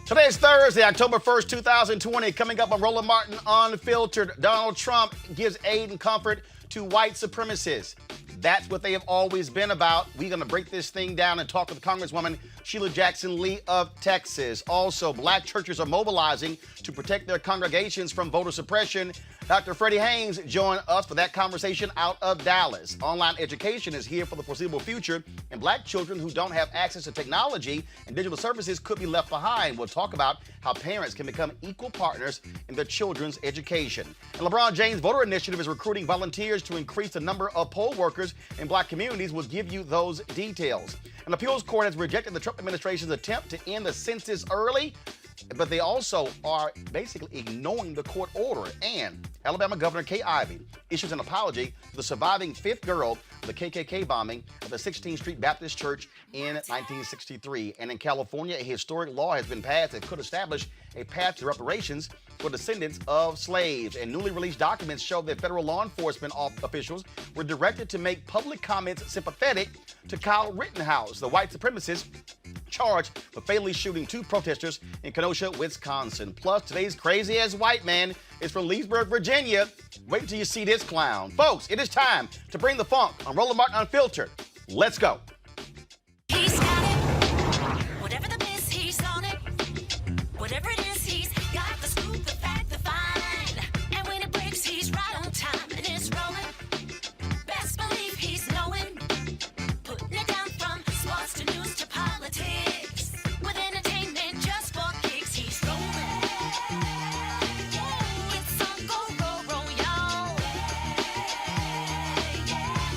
Today is Thursday, October 1st, 2020. Coming up on Roland Martin Unfiltered, Donald Trump gives aid and comfort to white supremacists. That's what they have always been about. We're going to break this thing down and talk with Congresswoman Sheila Jackson Lee of Texas. Also, black churches are mobilizing to protect their congregations from voter suppression. Dr. Freddie Haynes joined us for that conversation out of Dallas. Online education is here for the foreseeable future, and black children who don't have access to technology and digital services could be left behind. We'll talk about how parents can become equal partners in their children's education. And Lebron James' voter initiative is recruiting volunteers to increase the number of poll workers in black communities. We'll give you those details. An appeals court has rejected the Trump administration's attempt to end the census early, but they also are basically ignoring the court order. And Alabama Governor Kay Ivey issues an apology to the surviving fifth girl of the KKK bombing of the 16th Street Baptist Church in 1963. And in California, a historic law has been passed that could establish a path to reparations for descendants of slaves. And newly released documents show that federal law enforcement officials were directed to make public comments sympathetic to Kyle Rittenhouse, the white supremacist charged for fatally shooting two protesters in Kenosha, Wisconsin. Plus, today's crazy-ass white man is from Leesburg, Virginia. Wait until you see this clown. Folks, it is time to bring the funk on Roland Martin Unfiltered. Let's go. He's got it. Whatever the miss, he's on it. Whatever it is, he's got the scoop, the fact, the find. And when it breaks, he's right on time and it's rolling. Best believe he's knowing. Putting it down from sports to news to politics. With entertainment just for kicks, he's rolling. It's on go, roll, y'all.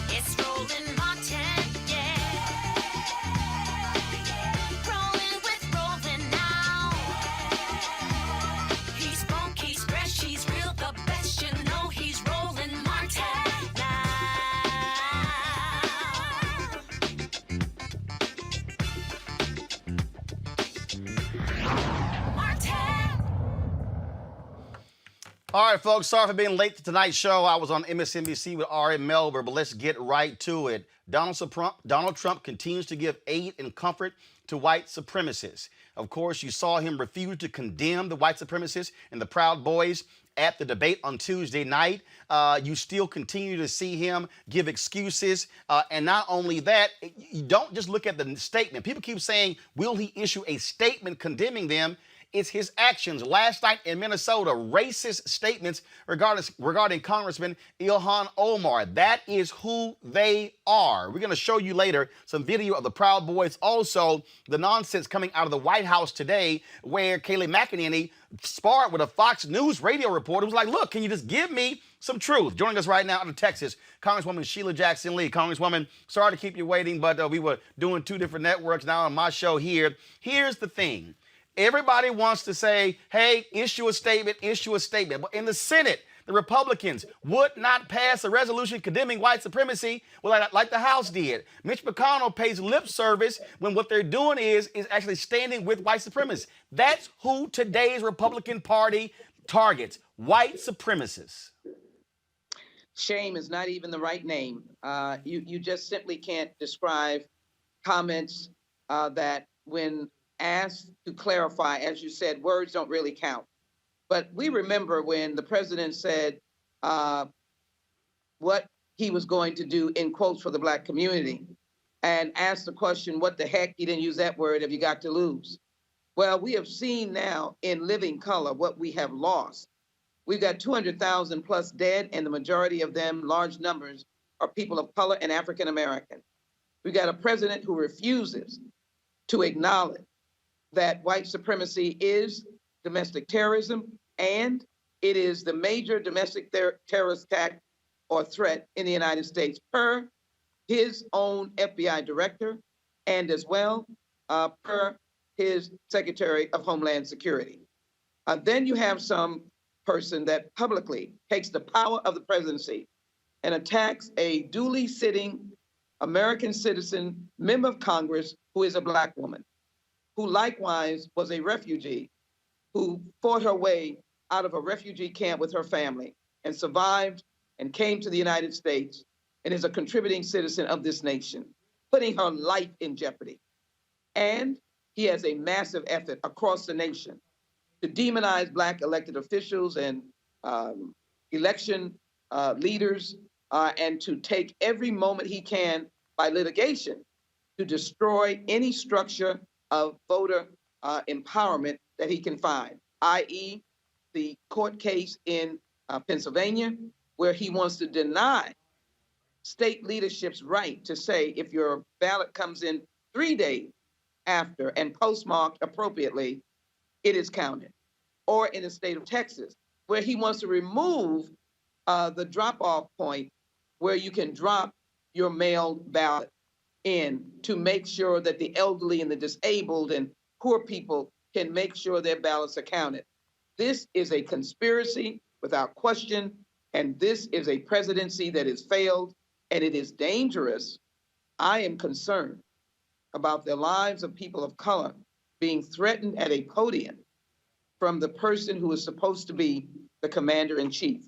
It's Roland Martin, yeah. Rolling with Roland now. He's funky, he's fresh, he's real, the best, you know he's Roland Martin now. Martin. All right, folks, sorry for being late to tonight's show. I was on MSNBC with Ari Melber, but let's get right to it. Donald Trump continues to give aid and comfort to white supremacists. Of course, you saw him refuse to condemn the white supremacists and the Proud Boys at the debate on Tuesday night. You still continue to see him give excuses. And not only that, you don't just look at the statement. People keep saying, will he issue a statement condemning them? It's his actions. Last night in Minnesota, racist statements regarding Congressman Ilhan Omar. That is who they are. We're going to show you later some video of the Proud Boys. Also, the nonsense coming out of the White House today where Kayleigh McEnany sparred with a Fox News radio reporter who was like, look, can you just give me some truth? Joining us right now out of Texas, Congresswoman Sheila Jackson Lee. Congresswoman, sorry to keep you waiting, but we were doing two different networks now on my show here. Here's the thing. Everybody wants to say, hey, issue a statement. But in the Senate, the Republicans would not pass a resolution condemning white supremacy like the House did. Mitch McConnell pays lip service when what they're doing is actually standing with white supremacists. That's who today's Republican Party targets, white supremacists. Shame is not even the right name. You just simply can't describe comments that when asked to clarify, as you said, words don't really count. But we remember when the president said what he was going to do in quotes for the black community and asked the question, what the heck, he didn't use that word, have you got to lose? Well, we have seen now in living color what we have lost. We've got 200,000 plus dead, and the majority of them, large numbers, are people of color and African American. We've got a president who refuses to acknowledge that white supremacy is domestic terrorism, and it is the major domestic terrorist attack or threat in the United States, per his own FBI director, and as well per his Secretary of Homeland Security. Then you have some person that publicly takes the power of the presidency and attacks a duly sitting American citizen member of Congress who is a black woman, who likewise was a refugee, who fought her way out of a refugee camp with her family and survived and came to the United States and is a contributing citizen of this nation, putting her life in jeopardy. And he he has a massive effort across the nation to demonize Black elected officials and election leaders, and to take every moment he can by litigation to destroy any structure of voter empowerment that he can find, i.e., the court case in Pennsylvania, where he wants to deny state leadership's right to say if your ballot comes in 3 days after and postmarked appropriately, it is counted. Or in the state of Texas, where he wants to remove the drop-off point where you can drop your mailed ballot in to make sure that the elderly and the disabled and poor people can make sure their ballots are counted. This is a conspiracy without question, and this is a presidency that has failed, and it is dangerous. I am concerned about the lives of people of color being threatened at a podium from the person who is supposed to be the commander in chief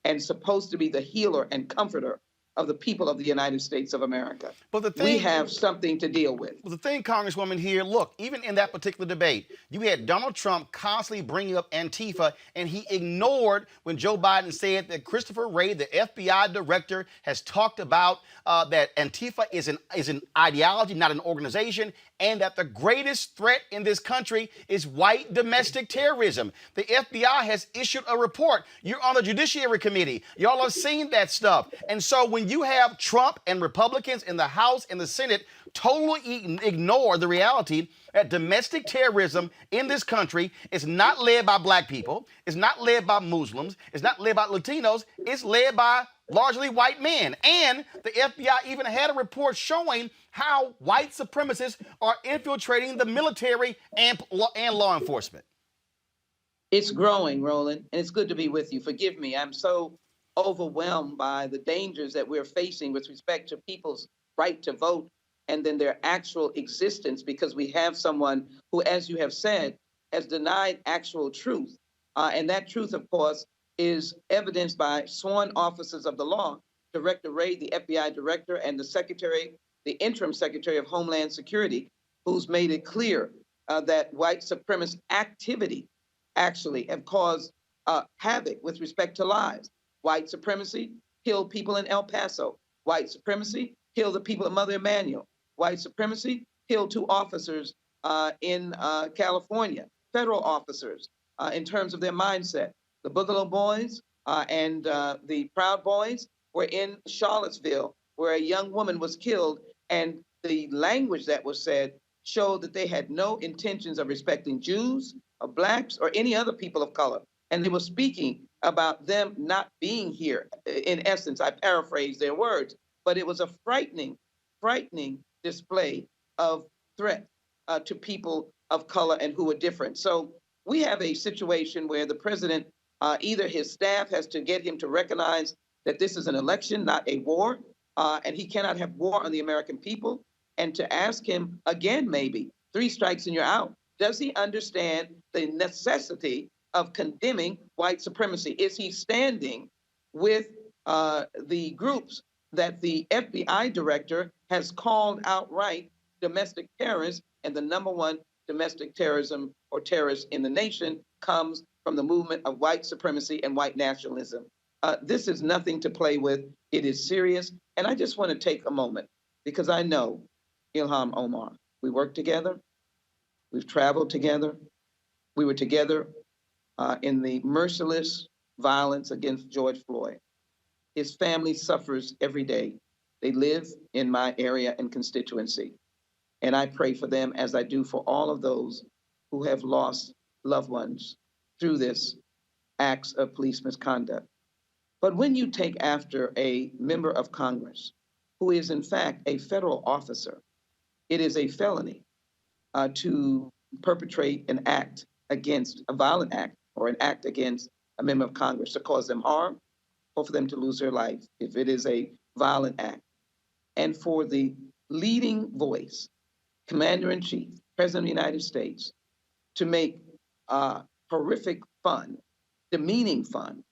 and supposed to be the healer and comforter of the people of the United States of America. But we have something to deal with. Well, the thing, Congresswoman, here, look, even in that particular debate, you had Donald Trump constantly bringing up Antifa, and he ignored when Joe Biden said that Christopher Wray, the FBI director, has talked about that Antifa is an ideology, not an organization, and that the greatest threat in this country is white domestic terrorism. The FBI has issued a report. You're on the Judiciary Committee. Y'all have seen that stuff. And so when you have Trump and Republicans in the House and the Senate totally ignore the reality that domestic terrorism in this country is not led by Black people, it's not led by Muslims, it's not led by Latinos, it's led by largely white men. And the FBI even had a report showing how white supremacists are infiltrating the military and law enforcement. It's growing, Roland, and it's good to be with you. Forgive me, I'm so overwhelmed by the dangers that we're facing with respect to people's right to vote and then their actual existence, because we have someone who, as you have said, has denied actual truth. And that truth, of course, is evidenced by sworn officers of the law, Director Wray, the FBI director, and the interim secretary of Homeland Security, who's made it clear that white supremacist activity actually have caused havoc with respect to lives. White supremacy killed people in El Paso. White supremacy killed the people of Mother Emanuel. White supremacy killed 2 officers in California, federal officers, in terms of their mindset. The Boogaloo Boys and the Proud Boys were in Charlottesville, where a young woman was killed, and the language that was said showed that they had no intentions of respecting Jews or Blacks or any other people of color. And they were speaking about them not being here. In essence, I paraphrase their words, but it was a frightening display of threat to people of color and who are different. So we have a situation where the president, either his staff has to get him to recognize that this is an election, not a war, and he cannot have war on the American people, and to ask him again, maybe, 3 strikes and you're out. Does he understand the necessity of condemning white supremacy? Is he standing with the groups that the FBI director has called outright domestic terrorists, and the #1 domestic terrorism or terrorist in the nation comes from the movement of white supremacy and white nationalism? This is nothing to play with. It is serious. And I just want to take a moment, because I know Ilhan Omar. We worked together. We've traveled together. We were together in the merciless violence against George Floyd. His family suffers every day. They live in my area and constituency. And I pray for them, as I do for all of those who have lost loved ones through this acts of police misconduct. But when you take after a member of Congress who is in fact a federal officer, it is a felony to perpetrate an act against a violent act or an act against a member of Congress to cause them harm or for them to lose their life if it is a violent act. And for the leading voice, Commander-in-Chief, President of the United States, to make horrific fun, demeaning fun,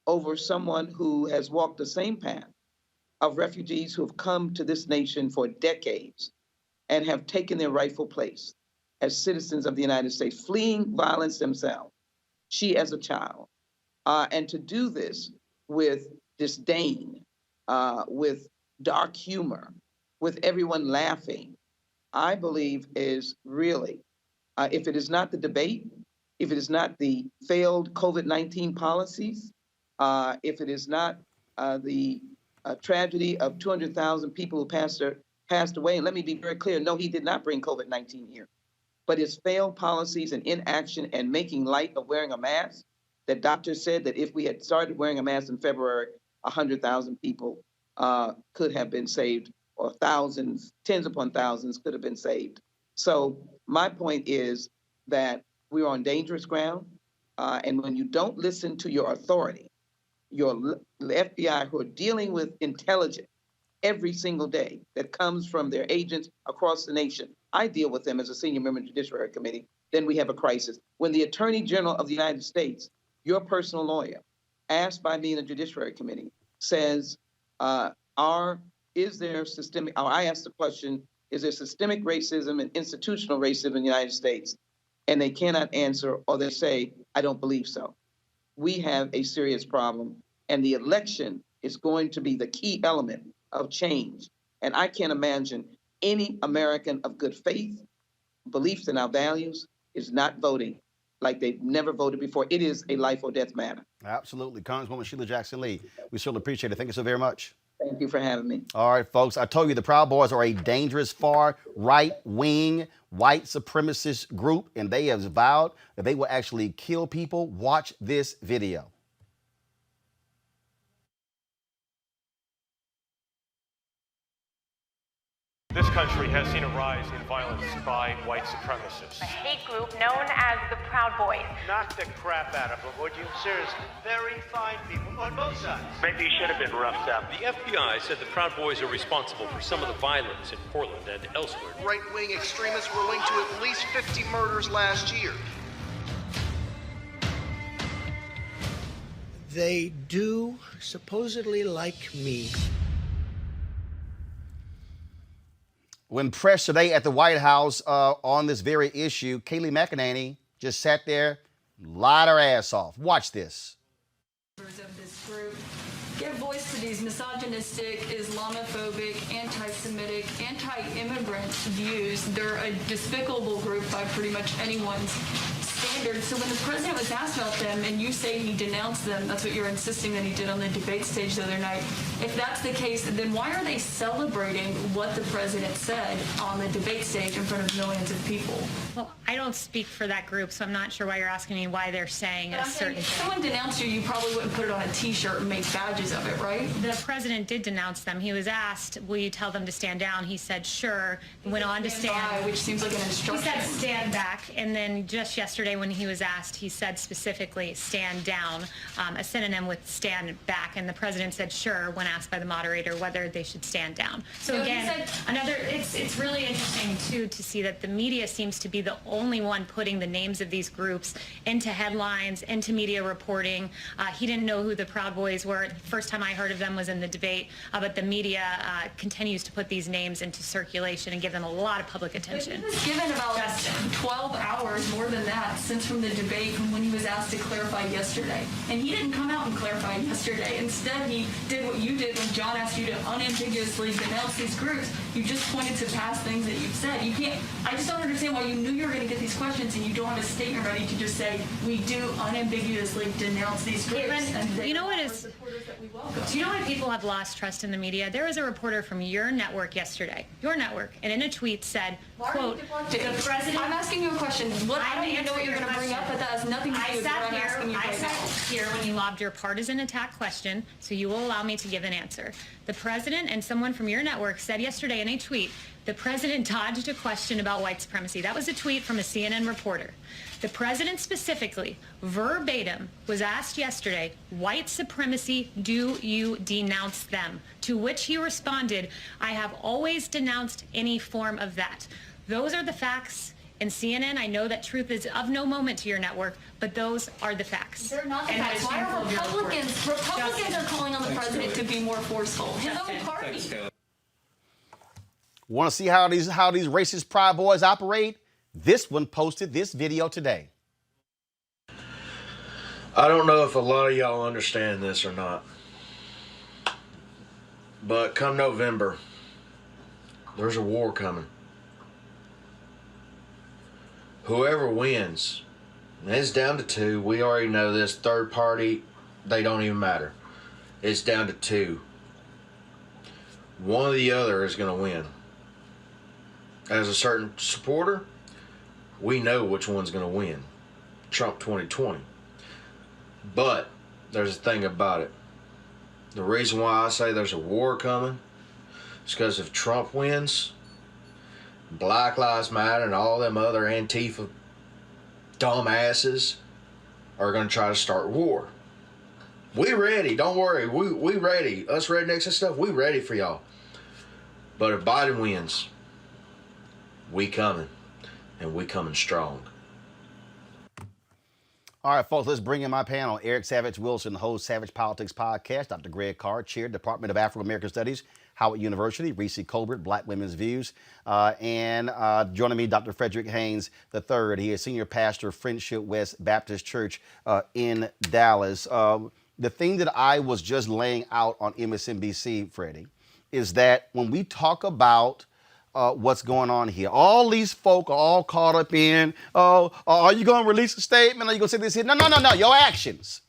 over someone who has walked the same path of refugees who have come to this nation for decades and have taken their rightful place as citizens of the United States, fleeing violence themselves, she as a child, and to do this with disdain, with dark humor, with everyone laughing, I believe is really, if it is not the debate, if it is not the failed COVID-19 policies, if it is not the tragedy of 200,000 people who passed away, and let me be very clear, no, he did not bring COVID-19 here, but his failed policies and inaction and making light of wearing a mask, that doctors said that if we had started wearing a mask in February, 100,000 people could have been saved, or thousands, tens upon thousands could have been saved. So my point is that we're on dangerous ground, and when you don't listen to your authority, your FBI, who are dealing with intelligence every single day that comes from their agents across the nation. I deal with them as a senior member of the Judiciary Committee. Then we have a crisis. When the Attorney General of the United States, your personal lawyer, asked by me in the Judiciary Committee, says, is there systemic, or I asked the question, is there systemic racism and institutional racism in the United States? And they cannot answer, or they say, I don't believe so. We have a serious problem, and the election is going to be the key element of change. And I can't imagine any American of good faith, beliefs in our values, is not voting like they've never voted before. It is a life or death matter. Absolutely. Congresswoman Sheila Jackson Lee, we certainly appreciate it. Thank you so very much. Thank you for having me. All right, folks, I told you the Proud Boys are a dangerous far right-wing white supremacist group, and they have vowed that they will actually kill people. Watch this video. This country has seen a rise in violence by white supremacists. A hate group known as the Proud Boys. Knock the crap out of them, would you? Seriously, very fine people on both sides. Maybe you should have been roughed up. The FBI said the Proud Boys are responsible for some of the violence in Portland and elsewhere. Right-wing extremists were linked to at least 50 murders last year. They do supposedly like me. When pressed today at the White House on this very issue, Kayleigh McEnany just sat there, lied her ass off. Watch this. Of this group give voice to these misogynistic, Islamophobic, anti-Semitic, anti-immigrant views. They're a despicable group by pretty much anyone's standards. So when the president was asked about them and you say he denounced them, that's what you're insisting that he did on the debate stage the other night. If that's the case, then why are they celebrating what the president said on the debate stage in front of millions of people? Well, I don't speak for that group, so I'm not sure why you're asking me why they're saying a certain If thing. someone denounced you, you probably wouldn't put it on a t-shirt and make badges of it, right? The president did denounce them. He was asked, will you tell them to stand down? He said, sure, and went on to stand. By, which seems like an He instruction. said stand back, and then just yesterday when he was asked, he said specifically stand down, a synonym with stand back, and the president said sure when asked by the moderator whether they should stand down. So again, it's really interesting too to see that the media seems to be the only one putting the names of these groups into headlines, into media reporting. He didn't know who the Proud Boys were. The first time I heard of them was in the debate, but the media continues to put these names into circulation and give them a lot of public attention. He was given about 12 hours, more than that, since from the debate from when he was asked to clarify yesterday. And he didn't come out and clarify yesterday. Instead, he did what you did when John asked you to unambiguously denounce these groups. You just pointed to past things that you've said. You can't, I just don't understand why you knew you were going to get these questions and you don't have a statement ready to just say, we do unambiguously denounce these groups. And you know what is, do you know why people have lost trust in the media? There was a reporter from your network yesterday, your network, and in a tweet said, quote, the president. I'm asking you a question. I don't even know what you're going to bring up, but that has nothing to do with what I'm asking you right now. I sat here when you lobbed your partisan attack question, so you will allow me to give an answer. The president and someone from your network said yesterday in a tweet, the president dodged a question about white supremacy. That was a tweet from a CNN reporter. The president specifically, verbatim, was asked yesterday, white supremacy, do you denounce them? To which he responded, I have always denounced any form of that. Those are the facts. And CNN, I know that truth is of no moment to your network, but those are the facts. They're not the facts. Why are Republicans are calling on the president to be more forceful? His own party. Want to see how these racist Proud Boys operate? This one posted this video today. I don't know if a lot of y'all understand this or not, but come November, there's a war coming. Whoever wins, and it's down to two. We already know this. Third party, they don't even matter. It's down to two. One or the other is going to win. As a certain supporter, we know which one's going to win. Trump 2020. But there's a thing about it. The reason why I say there's a war coming is because if Trump wins, Black Lives Matter and all them other Antifa dumbasses are going to try to start war. We ready. Don't worry. We ready. Us rednecks and stuff, we ready for y'all. But if Biden wins, we coming. And we coming strong. All right, folks, let's bring in my panel. Eric Savage Wilson, host Savage Politics Podcast. Dr. Greg Carr, chair, Department of African American Studies, Howard University. Reese Colbert, Black Women's Views. And joining me, Dr. Frederick Haynes III. He is senior pastor, Friendship West Baptist Church in Dallas. The thing that I was just laying out on MSNBC, Freddie, is that when we talk about what's going on here, all these folk are all caught up in, are you going to release a statement? Are you going to say this here? No, your actions.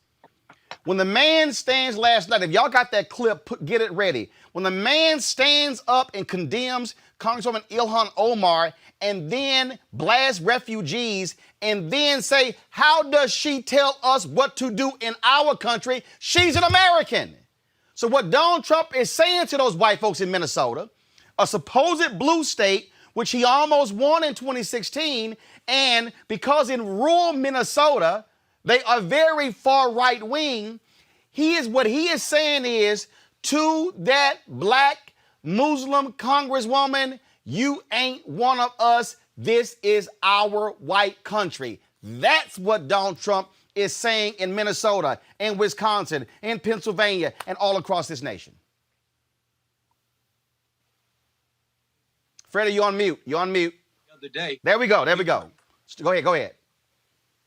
When the man stands last night, if y'all got that clip, get it ready. When the man stands up and condemns Congresswoman Ilhan Omar and then blast refugees and then say, how does she tell us what to do in our country? She's an American. So what Donald Trump is saying to those white folks in Minnesota, a supposed blue state, which he almost won in 2016, and because in rural Minnesota, they are very far right wing, what he is saying is to that black Muslim congresswoman, you ain't one of us. This is our white country. That's what Donald Trump is saying in Minnesota, in Wisconsin, in Pennsylvania, and all across this nation. Freddie, you're on mute. You're on mute. The other day. There we go. Go ahead.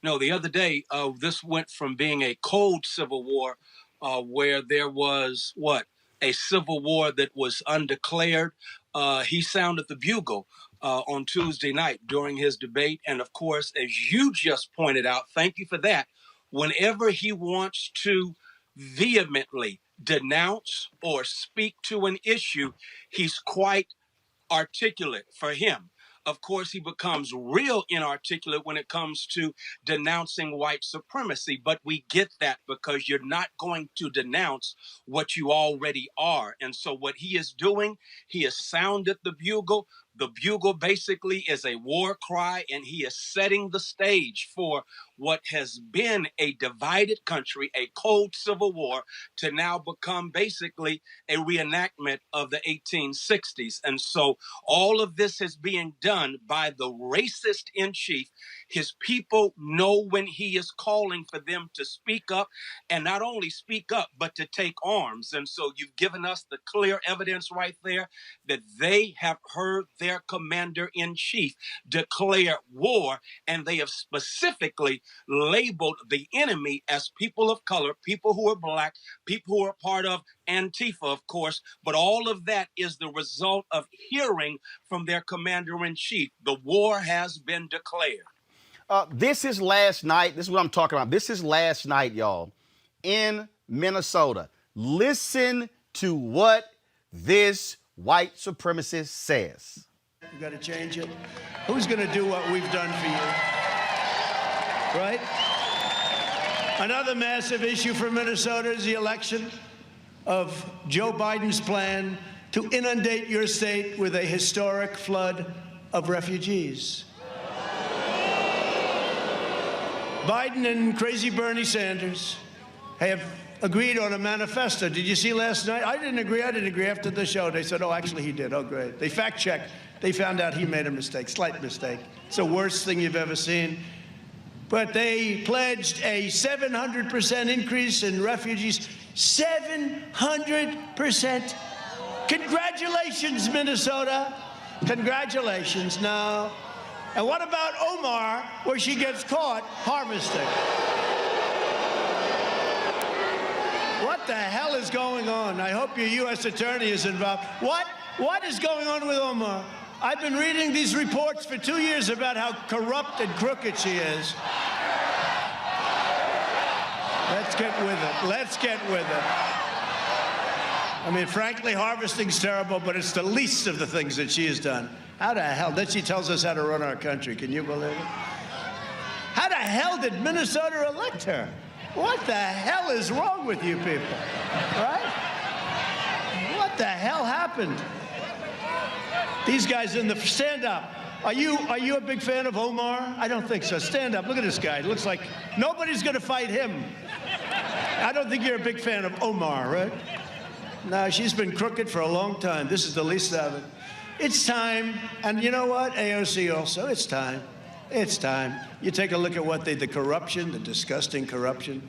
No, the other day, this went from being a cold civil war where there was, a civil war that was undeclared. He sounded the bugle on Tuesday night during his debate. And of course, as you just pointed out, thank you for that, whenever he wants to vehemently denounce or speak to an issue, he's quite articulate for him. Of course, he becomes real inarticulate when it comes to denouncing white supremacy, but we get that because you're not going to denounce what you already are. And so what he is doing, he has sounded the bugle. The bugle basically is a war cry, and he is setting the stage for what has been a divided country, a cold civil war, to now become basically a reenactment of the 1860s. And so all of this is being done by the racist in chief. His people know when he is calling for them to speak up, and not only speak up, but to take arms. And so you've given us the clear evidence right there that they have heard their commander-in-chief declare war, and they have specifically labeled the enemy as people of color, people who are black, people who are part of Antifa, of course, but all of that is the result of hearing from their commander-in-chief. The war has been declared. This is last night. This is what I'm talking about. This is last night, y'all, in Minnesota. Listen to what this white supremacist says. We've got to change it. Who's going to do what we've done for you? Right? Another massive issue for Minnesota is the election of Joe Biden's plan to inundate your state with a historic flood of refugees. Biden and crazy Bernie Sanders have agreed on a manifesto. Did you see last night? I didn't agree. After the show, they said, oh, actually he did. Oh, great. They fact-checked. They found out he made a mistake, slight mistake. It's the worst thing you've ever seen. But they pledged a 700% increase in refugees. 700%. Congratulations, Minnesota. Congratulations. Now, And what about Omar, where she gets caught harvesting? What the hell is going on? I hope your U.S. attorney is involved. What is going on with Omar? I've been reading these reports for 2 years about how corrupt and crooked she is. Let's get with it. Let's get with it. I mean, frankly, harvesting's terrible, but it's the least of the things that she has done. How the hell? Then she tells us how to run our country. Can you believe it? How the hell did Minnesota elect her? What the hell is wrong with you people? Right? What the hell happened? These guys in the stand up. Are you a big fan of Omar? I don't think so. Stand up. Look at this guy. It looks like nobody's going to fight him. I don't think you're a big fan of Omar, right? No, she's been crooked for a long time. This is the least of it. It's time. And you know what? AOC also, it's time. It's time. You take a look at what the corruption, the disgusting corruption.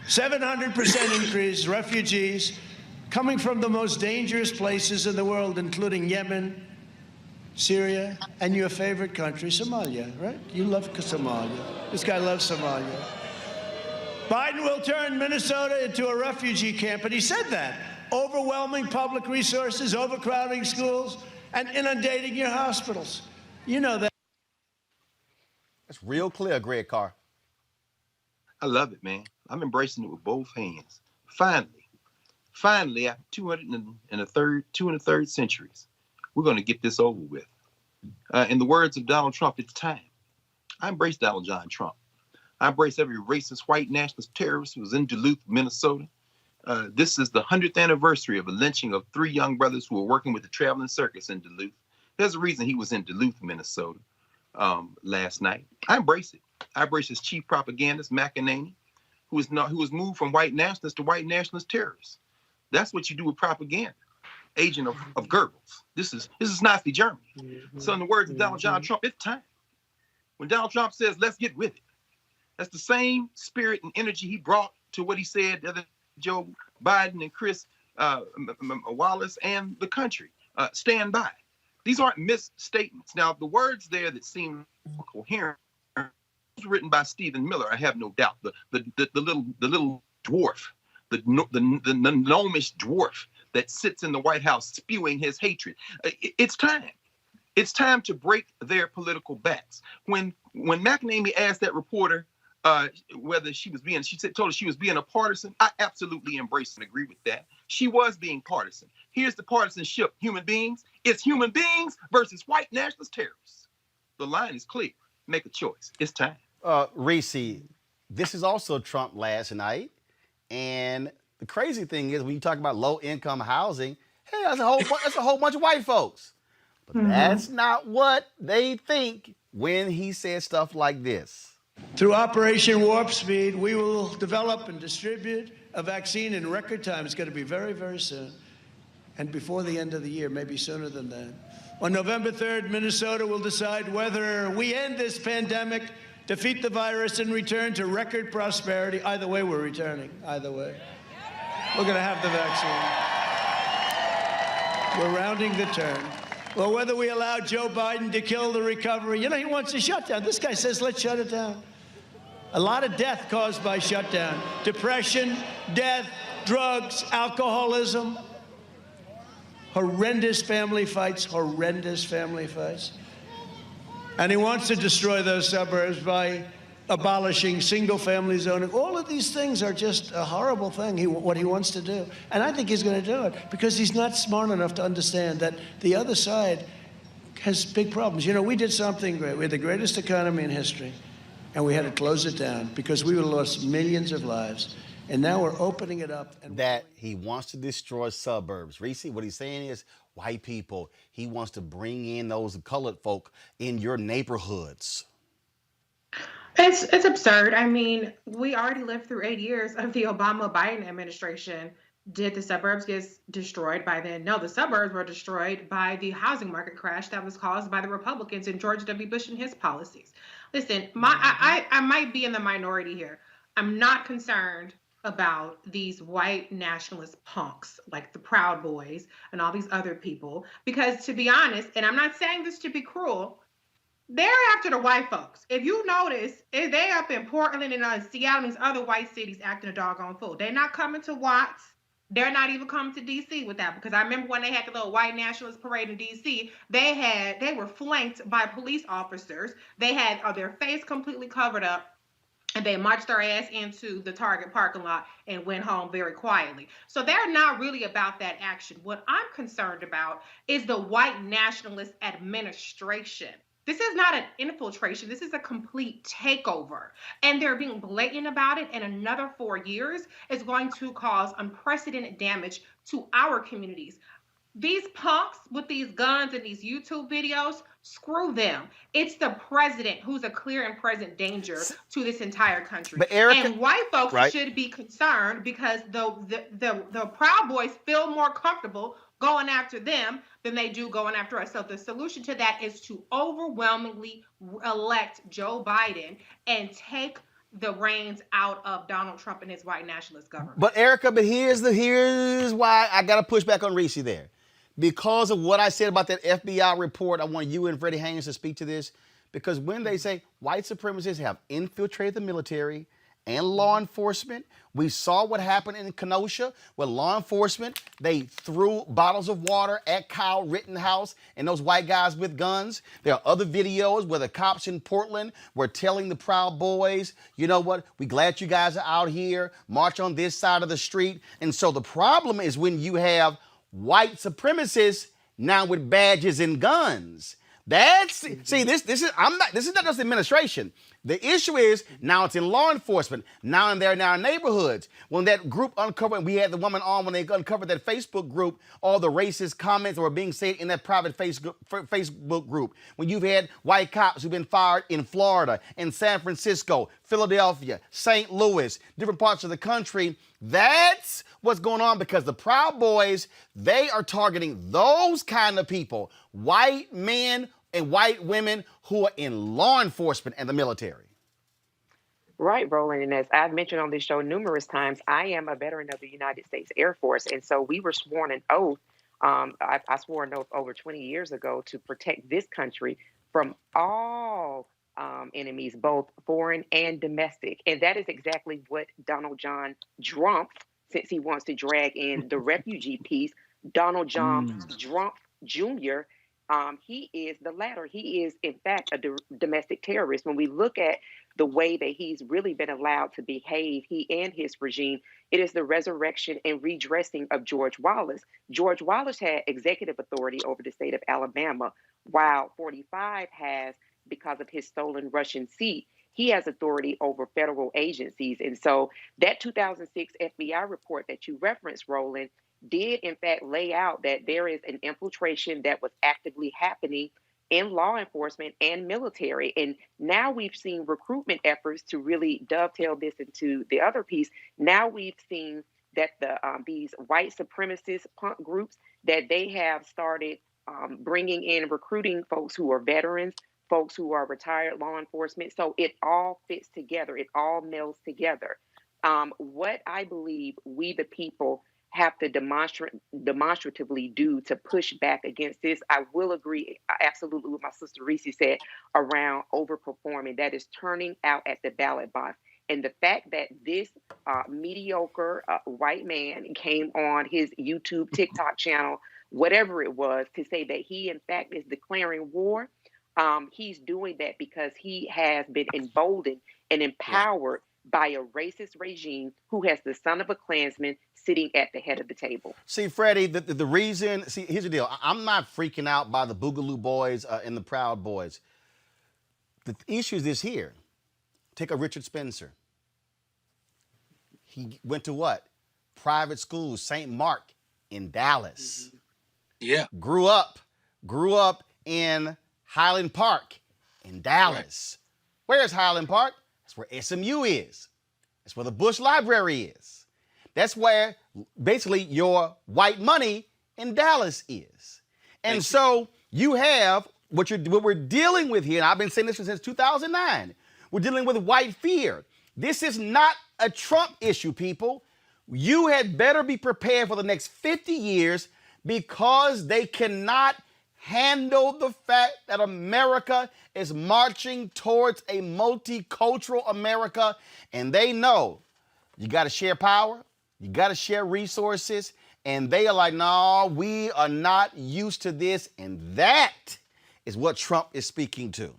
700% increase, refugees coming from the most dangerous places in the world, including Yemen, Syria, and your favorite country, Somalia, right? You love Somalia. This guy loves Somalia. Biden will turn Minnesota into a refugee camp, and he said that. Overwhelming public resources, overcrowding schools, and inundating your hospitals. You know that. That's real clear, Greg Carr. I love it, man. I'm embracing it with both hands. Finally, after 2 centuries, we're going to get this over with. In the words of Donald Trump, it's time. I embrace Donald John Trump. I embrace every racist white nationalist terrorist who was in Duluth, Minnesota. This is the 100th anniversary of a lynching of 3 young brothers who were working with the traveling circus in Duluth. There's a reason he was in Duluth, Minnesota last night. I embrace it. I embrace his chief propagandist, McEnany, who was moved from white nationalists to white nationalist terrorists. That's what you do with propaganda. Agent of Goebbels. This is Nazi Germany. Mm-hmm. So in the words of Donald John Trump, it's time. When Donald Trump says, let's get with it, that's the same spirit and energy he brought to what he said to Joe Biden and Chris Wallace and the country. Stand by. These aren't misstatements. Now, the words there that seem coherent was written by Stephen Miller, I have no doubt. The little dwarf, the gnomish dwarf that sits in the White House spewing his hatred. It's time. It's time to break their political backs. When McEnany asked that reporter whether told her she was being a partisan, I absolutely embrace and agree with that. She was being partisan. Here's the partisanship, human beings. It's human beings versus white nationalist terrorists. The line is clear. Make a choice. It's time. Reese, this is also Trump last night. And the crazy thing is when you talk about low-income housing, hey, that's a whole bunch of white folks. But that's not what they think when he says stuff like this. Through Operation Warp Speed, we will develop and distribute a vaccine in record time. It's going to be very, very soon. And before the end of the year, maybe sooner than that. On November 3rd, Minnesota will decide whether we end this pandemic, defeat the virus, and return to record prosperity. Either way, we're returning. Either way. We're going to have the vaccine. We're rounding the turn. Well, whether we allow Joe Biden to kill the recovery, he wants a shutdown. This guy says, let's shut it down. A lot of death caused by shutdown. Depression, death, drugs, alcoholism. Horrendous family fights, And he wants to destroy those suburbs by abolishing single-family zoning. All of these things are just a horrible thing, what he wants to do. And I think he's going to do it because he's not smart enough to understand that the other side has big problems. We did something great. We had the greatest economy in history, and we had to close it down because we would have lost millions of lives. And now we're opening it up. And that he wants to destroy suburbs. Reese, what he's saying is white people. He wants to bring in those colored folk in your neighborhoods. It's absurd. I mean, we already lived through 8 years of the Obama-Biden administration. Did the suburbs get destroyed by then? No, the suburbs were destroyed by the housing market crash that was caused by the Republicans and George W. Bush and his policies. Listen, I might be in the minority here. I'm not concerned about these white nationalist punks like the Proud Boys and all these other people, because to be honest, and I'm not saying this to be cruel, They're after the white folks. If you notice, if they up in Portland and Seattle and these other white cities acting a doggone fool. They're not coming to Watts. They're not even coming to DC with that, because I remember when they had the little white nationalist parade in DC, they were flanked by police officers. They had their face completely covered up, and they marched their ass into the Target parking lot and went home very quietly. So they're not really about that action. What I'm concerned about is the white nationalist administration. This is not an infiltration. This is a complete takeover. And they're being blatant about it. And another 4 years is going to cause unprecedented damage to our communities. These punks with these guns and these YouTube videos, screw them. It's the president who's a clear and present danger to this entire country. But Erica, and white folks right, should be concerned because the Proud Boys feel more comfortable going after them than they do going after us. So the solution to that is to overwhelmingly elect Joe Biden and take the reins out of Donald Trump and his white nationalist government. But Erica, here's why I got to push back on Reese there. Because of what I said about that FBI report, I want you and Freddie Haynes to speak to this. Because when they say white supremacists have infiltrated the military and law enforcement, we saw what happened in Kenosha where law enforcement, they threw bottles of water at Kyle Rittenhouse and those white guys with guns. There are other videos where the cops in Portland were telling the Proud Boys, you know what, we glad you guys are out here, march on this side of the street. And so the problem is when you have white supremacists now with badges and guns. This is not just administration. The issue is now it's in law enforcement. Now they're in our neighborhoods. When that group uncovered, and we had the woman on when they uncovered that Facebook group, all the racist comments that were being said in that private Facebook group. When you've had white cops who've been fired in Florida, in San Francisco, Philadelphia, St. Louis, different parts of the country. That's what's going on because the Proud Boys, they are targeting those kind of people, white men and white women who are in law enforcement and the military. Right, Roland. And as I've mentioned on this show numerous times, I am a veteran of the United States Air Force. And so we were sworn an oath. I swore an oath over 20 years ago to protect this country from all enemies, both foreign and domestic. And that is exactly what Donald John Trump, since he wants to drag in the refugee piece, Donald John Trump Jr., he is the latter. He is, in fact, a domestic terrorist. When we look at the way that he's really been allowed to behave, he and his regime, it is the resurrection and redressing of George Wallace. George Wallace had executive authority over the state of Alabama, while 45 has, because of his stolen Russian seat, he has authority over federal agencies. And so that 2006 FBI report that you referenced, Roland, did in fact lay out that there is an infiltration that was actively happening in law enforcement and military. And now we've seen recruitment efforts to really dovetail this into the other piece. Now we've seen that these white supremacist punk groups, that they have started bringing in recruiting folks who are veterans, folks who are retired law enforcement. So it all fits together. It all melds together. What I believe we, the people, have to demonstratively do to push back against this, I will agree absolutely with my sister Reese said around overperforming. That is turning out at the ballot box. And the fact that this mediocre white man came on his YouTube, TikTok channel, whatever it was, to say that he, in fact, is declaring war, he's doing that because he has been emboldened and empowered by a racist regime who has the son of a Klansman sitting at the head of the table. See, Freddie, the reason, here's the deal. I'm not freaking out by the Boogaloo Boys and the Proud Boys. The issue is this here. Take a Richard Spencer. He went to what? Private school, St. Mark in Dallas. Yeah. Grew up in Highland Park in Dallas. Right. Where's Highland Park? That's where SMU is. That's where the Bush Library is. That's where basically your white money in Dallas is. And so you have what we're dealing with here, and I've been saying this since 2009. We're dealing with white fear. This is not a Trump issue, people. You had better be prepared for the next 50 years because they cannot handle the fact that America is marching towards a multicultural America, and they know you got to share power, you got to share resources, and they are like, no, we are not used to this, and that is what Trump is speaking to.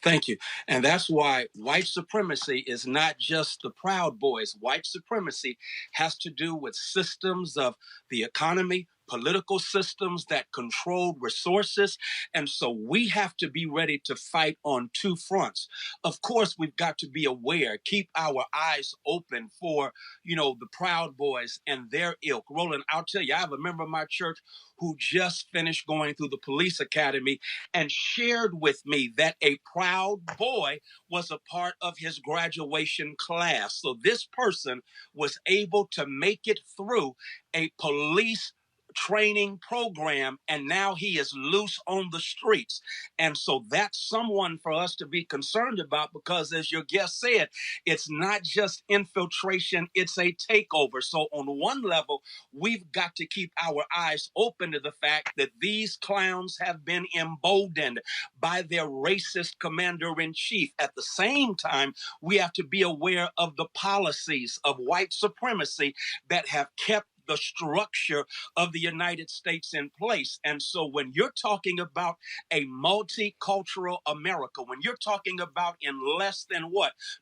Thank you. And that's why white supremacy is not just the Proud Boys. White supremacy has to do with systems of the economy, political systems that control resources. And so we have to be ready to fight on two fronts. Of course, we've got to be aware, keep our eyes open for, the Proud Boys and their ilk. Roland, I'll tell you, I have a member of my church who just finished going through the police academy and shared with me that a Proud Boy was a part of his graduation class. So this person was able to make it through a police training program, and now he is loose on the streets. And so that's someone for us to be concerned about, because as your guest said, it's not just infiltration, it's a takeover. So on one level, we've got to keep our eyes open to the fact that these clowns have been emboldened by their racist commander-in-chief. At the same time, we have to be aware of the policies of white supremacy that have kept the structure of the United States in place. And so when you're talking about a multicultural America, when you're talking about in less than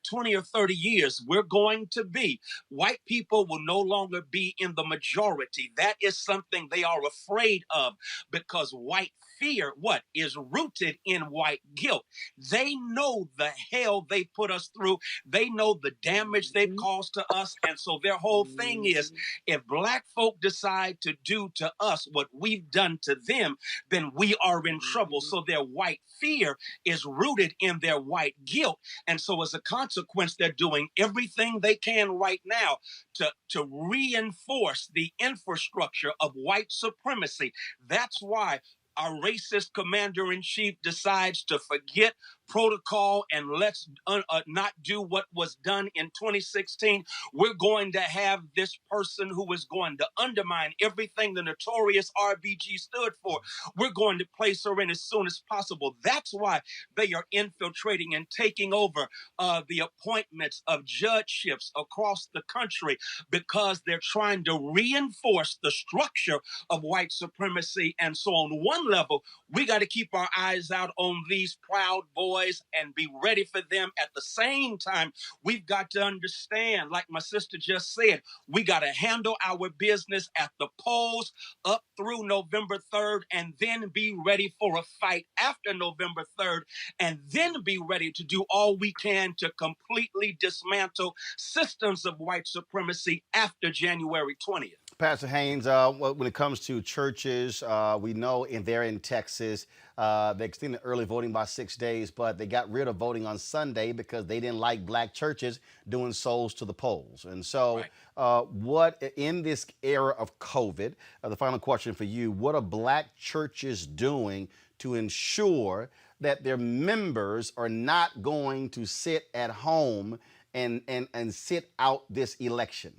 20 or 30 years, we're going to be, white people will no longer be in the majority. That is something they are afraid of, because white fear, is rooted in white guilt. They know the hell they put us through. They know the damage they've caused to us. And so their whole thing is, if black folk decide to do to us what we've done to them, then we are in trouble. So their white fear is rooted in their white guilt. And so as a consequence, they're doing everything they can right now to reinforce the infrastructure of white supremacy. That's why our racist commander-in-chief decides to forget protocol and let's not do what was done in 2016. We're going to have this person who is going to undermine everything the notorious RBG stood for. We're going to place her in as soon as possible. That's why they are infiltrating and taking over the appointments of judgeships across the country, because they're trying to reinforce the structure of white supremacy. And so on one level, we got to keep our eyes out on these Proud Boys and be ready for them. At the same time, we've got to understand, like my sister just said, we got to handle our business at the polls up through November 3rd, and then be ready for a fight after November 3rd, and then be ready to do all we can to completely dismantle systems of white supremacy after January 20th. Pastor Haynes, when it comes to churches, we know they're in Texas. They extended early voting by 6 days, but they got rid of voting on Sunday because they didn't like black churches doing souls to the polls. And so what, in this era of COVID, the final question for you, what are black churches doing to ensure that their members are not going to sit at home and sit out this election?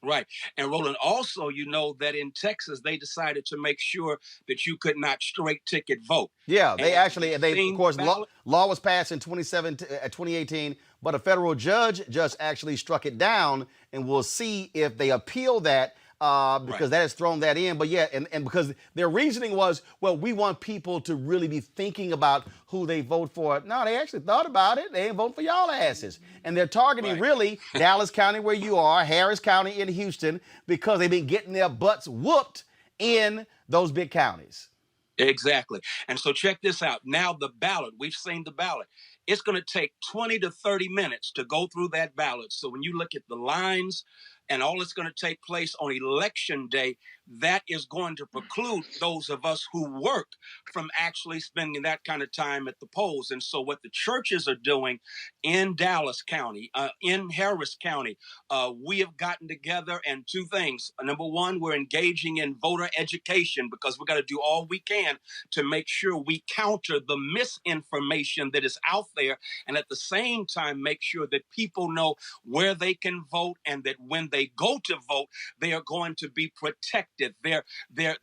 Right. And Roland, also, you know that in Texas, they decided to make sure that you could not straight ticket vote. Yeah, of course, law was passed in 2018, but a federal judge just actually struck it down, and we'll see if they appeal that. Because that has thrown that in. But yeah, and because their reasoning was, well, we want people to really be thinking about who they vote for. No, they actually thought about it. They ain't voting for y'all asses. And they're targeting really Dallas County, where you are, Harris County in Houston, because they've been getting their butts whooped in those big counties. Exactly. And so check this out. Now the ballot, we've seen the ballot. It's going to take 20 to 30 minutes to go through that ballot. So when you look at the lines and all that's going to take place on election day, that is going to preclude those of us who work from actually spending that kind of time at the polls. And so what the churches are doing in Dallas County, in Harris County, we have gotten together, and two things. Number one, we're engaging in voter education, because we got to do all we can to make sure we counter the misinformation that is out there, and at the same time make sure that people know where they can vote, and that when they go to vote, they are going to be protected protected.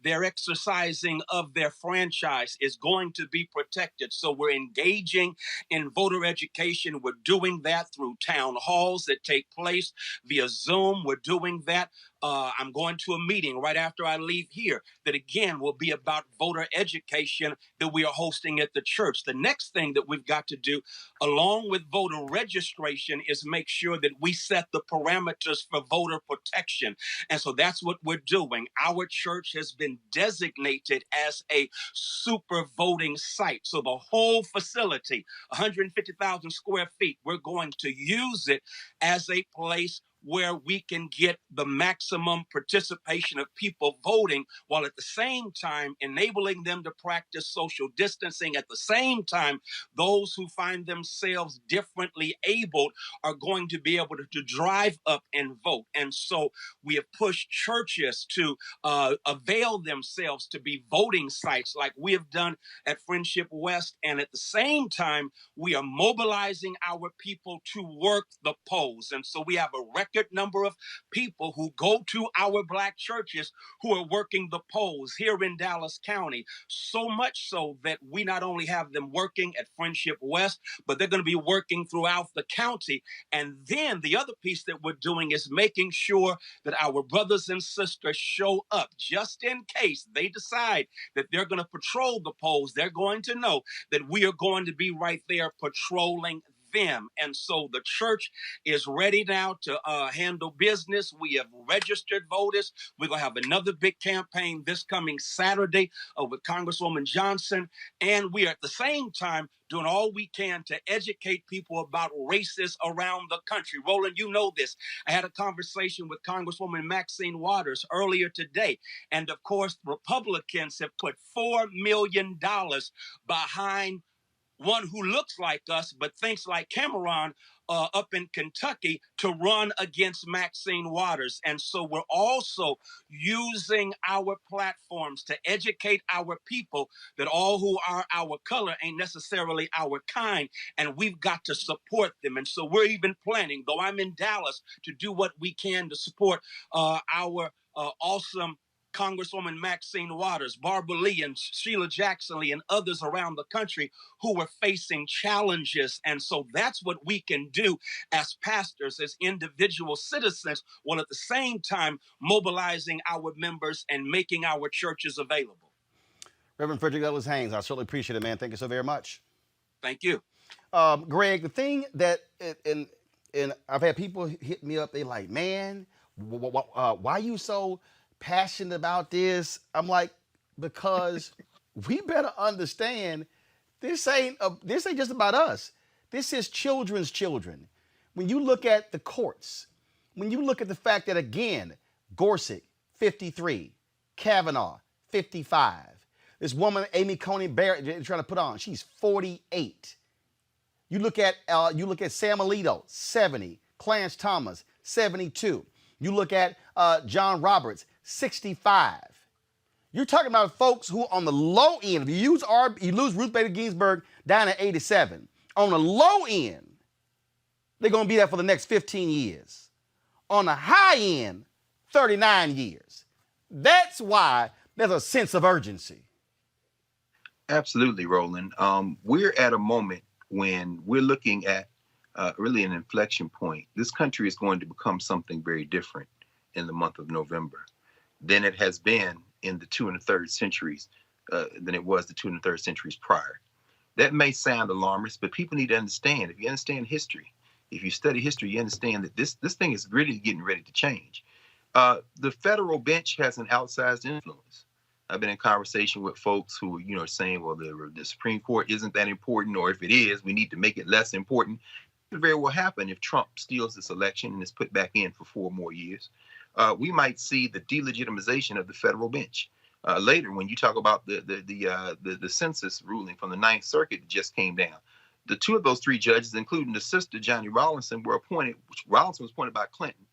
Their exercising of their franchise is going to be protected. So we're engaging in voter education. We're doing that through town halls that take place via Zoom. We're doing that. I'm going to a meeting right after I leave here that, again, will be about voter education that we are hosting at the church. The next thing that we've got to do, along with voter registration, is make sure that we set the parameters for voter protection. And so that's what we're doing. Our church has been designated as a super voting site. So the whole facility, 150,000 square feet, we're going to use it as a place where we can get the maximum participation of people voting, while at the same time enabling them to practice social distancing. At the same time, those who find themselves differently abled are going to be able to drive up and vote. And so we have pushed churches to avail themselves to be voting sites like we have done at Friendship West. And at the same time, we are mobilizing our people to work the polls. And so we have a record number of people who go to our Black churches who are working the polls here in Dallas County. So much so that we not only have them working at Friendship West, but they're going to be working throughout the county. And then the other piece that we're doing is making sure that our brothers and sisters show up just in case they decide that they're going to patrol the polls. They're going to know that we are going to be right there patrolling them. And so the church is ready now to handle business. We have registered voters. We're going to have another big campaign this coming Saturday with Congresswoman Johnson. And we are at the same time doing all we can to educate people about races around the country. Roland, you know this. I had a conversation with Congresswoman Maxine Waters earlier today. And of course, Republicans have put $4 million behind one who looks like us but thinks like Cameron up in Kentucky to run against Maxine Waters. And so we're also using our platforms to educate our people that all who are our color ain't necessarily our kind, and we've got to support them. And so we're even planning, though I'm in Dallas, to do what we can to support our awesome Congresswoman Maxine Waters, Barbara Lee, and Sheila Jackson Lee, and others around the country who are facing challenges. And so that's what we can do as pastors, as individual citizens, while at the same time mobilizing our members and making our churches available. Reverend Frederick Douglass Haynes, I certainly appreciate it, man. Thank you so very much. Thank you. Greg, the thing that, and I've had people hit me up, they like, man, why are you so passionate about this? I'm like, because we better understand this ain't just about us. This is children's children. When you look at the courts, when you look at the fact that, again, Gorsuch, 53, Kavanaugh, 55, this woman, Amy Coney Barrett, they're trying to put on, she's 48. You look at Sam Alito, 70, Clarence Thomas, 72. You look at John Roberts, 65. You're talking about folks who on the low end, if you lose Ruth Bader Ginsburg down at 87, on the low end, they're going to be there for the next 15 years. On the high end, 39 years. That's why there's a sense of urgency. Absolutely, Roland. We're at a moment when we're looking at really an inflection point. This country is going to become something very different in the month of November than it has been in the 2 1/3 centuries, than it was the 2 1/3 centuries prior. That may sound alarmist, but people need to understand, if you understand history, if you study history, you understand that this thing is really getting ready to change. The federal bench has an outsized influence. I've been in conversation with folks who, are saying, well, the Supreme Court isn't that important, or if it is, we need to make it less important. It could very well happen if Trump steals this election and is put back in for 4 more years. We might see the delegitimization of the federal bench. Later, when you talk about the census ruling from the Ninth Circuit that just came down, the 2 of those 3 judges, including the sister, Johnny Rawlinson, were appointed. Rawlinson was appointed by Clinton.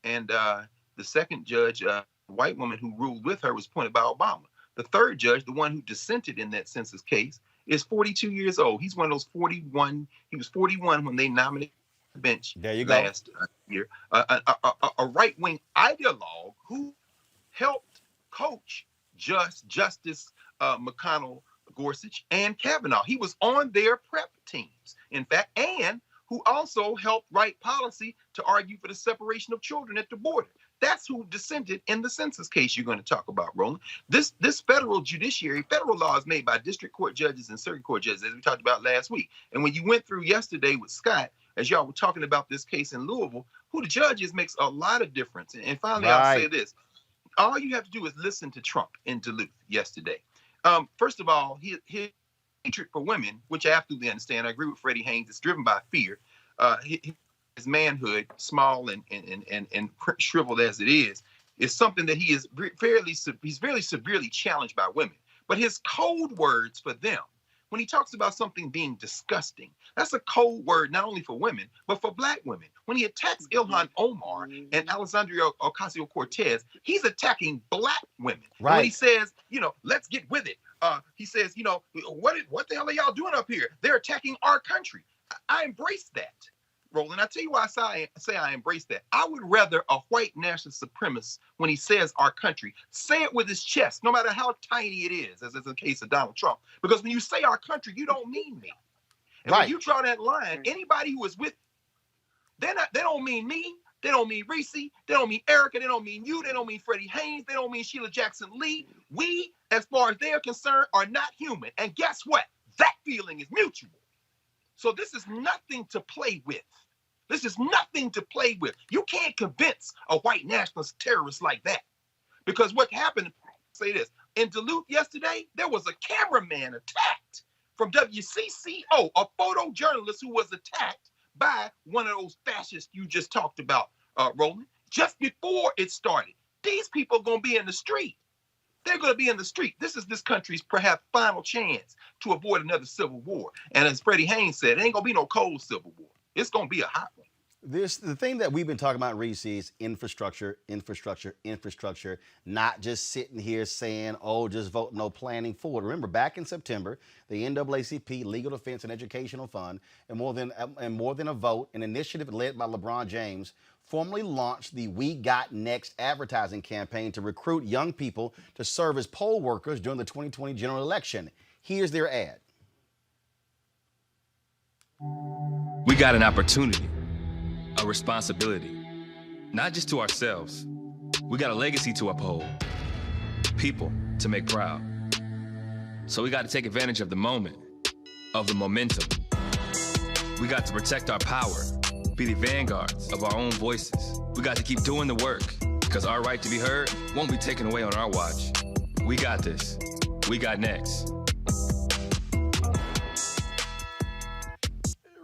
And the second judge, a white woman who ruled with her, was appointed by Obama. The third judge, the one who dissented in that census case, is 42 years old. He's one of those 41. He was 41 when they nominated the bench last year. A right-wing ideologue who helped coach Justice McConnell, Gorsuch, and Kavanaugh. He was on their prep teams, in fact, and who also helped write policy to argue for the separation of children at the border. That's who dissented in the census case you're going to talk about, Roland. This federal judiciary, federal law is made by district court judges and circuit court judges, as we talked about last week. And when you went through yesterday with Scott, as y'all were talking about this case in Louisville, who the judge is makes a lot of difference. And finally, I'll say this. All you have to do is listen to Trump in Duluth yesterday. First of all, his hatred for women, which I absolutely understand. I agree with Freddie Haynes. It's driven by fear. His manhood, small and shriveled as it is something that he is he's very severely challenged by women. But his code words for them, when he talks about something being disgusting, that's a code word not only for women, but for black women. When he attacks Ilhan Omar and Alexandria Ocasio-Cortez, he's attacking black women. Right. And when he says, let's get with it, he says, what the hell are y'all doing up here? They're attacking our country. I embrace that, Roland. I tell you why I say I embrace that. I would rather a white national supremacist, when he says our country, say it with his chest, no matter how tiny it is, as is the case of Donald Trump. Because when you say our country, you don't mean me. And when you draw that line, anybody who is with, they don't mean me. They don't mean Reese. They don't mean Erica. They don't mean you. They don't mean Freddie Haynes. They don't mean Sheila Jackson Lee. We, as far as they are concerned, are not human. And guess what? That feeling is mutual. So this is nothing to play with. This is nothing to play with. You can't convince a white nationalist terrorist like that. Because what happened, say this, in Duluth yesterday, there was a cameraman attacked from WCCO, a photojournalist who was attacked by one of those fascists you just talked about, Roland, just before it started. These people are going to be in the street. They're going to be in the street. This is this country's perhaps final chance to avoid another civil war. And as Freddie Haynes said, it ain't going to be no cold civil war. It's going to be a hot one. The thing that we've been talking about, Reese, is infrastructure, not just sitting here saying, oh, just vote, no planning forward. Remember, back in September, the NAACP Legal Defense and Educational Fund, and more than a vote, an initiative led by Lebron James, formally launched the We Got Next advertising campaign to recruit young people to serve as poll workers during the 2020 general election. Here's their ad. We got an opportunity, a responsibility, not just to ourselves. We got a legacy to uphold, people to make proud. So we got to take advantage of the moment, of the momentum. We got to protect our power, be the vanguards of our own voices. We got to keep doing the work, because our right to be heard won't be taken away on our watch. We got this. We got next.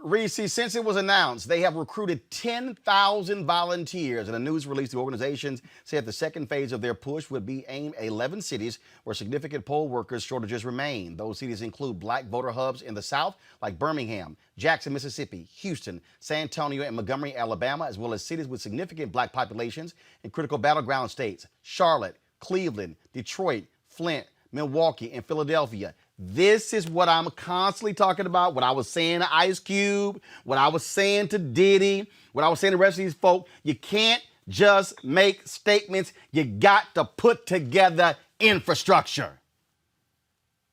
Reese, since it was announced, they have recruited 10,000 volunteers. In a news release, the organizations said the second phase of their push would be aimed at 11 cities where significant poll workers shortages remain. Those cities include black voter hubs in the South, like Birmingham, Jackson, Mississippi, Houston, San Antonio, and Montgomery, Alabama, as well as cities with significant black populations in critical battleground states, Charlotte, Cleveland, Detroit, Flint, Milwaukee, and Philadelphia. This is what I'm constantly talking about, what I was saying to Ice Cube, what I was saying to Diddy, what I was saying to the rest of these folk. You can't just make statements. You got to put together infrastructure.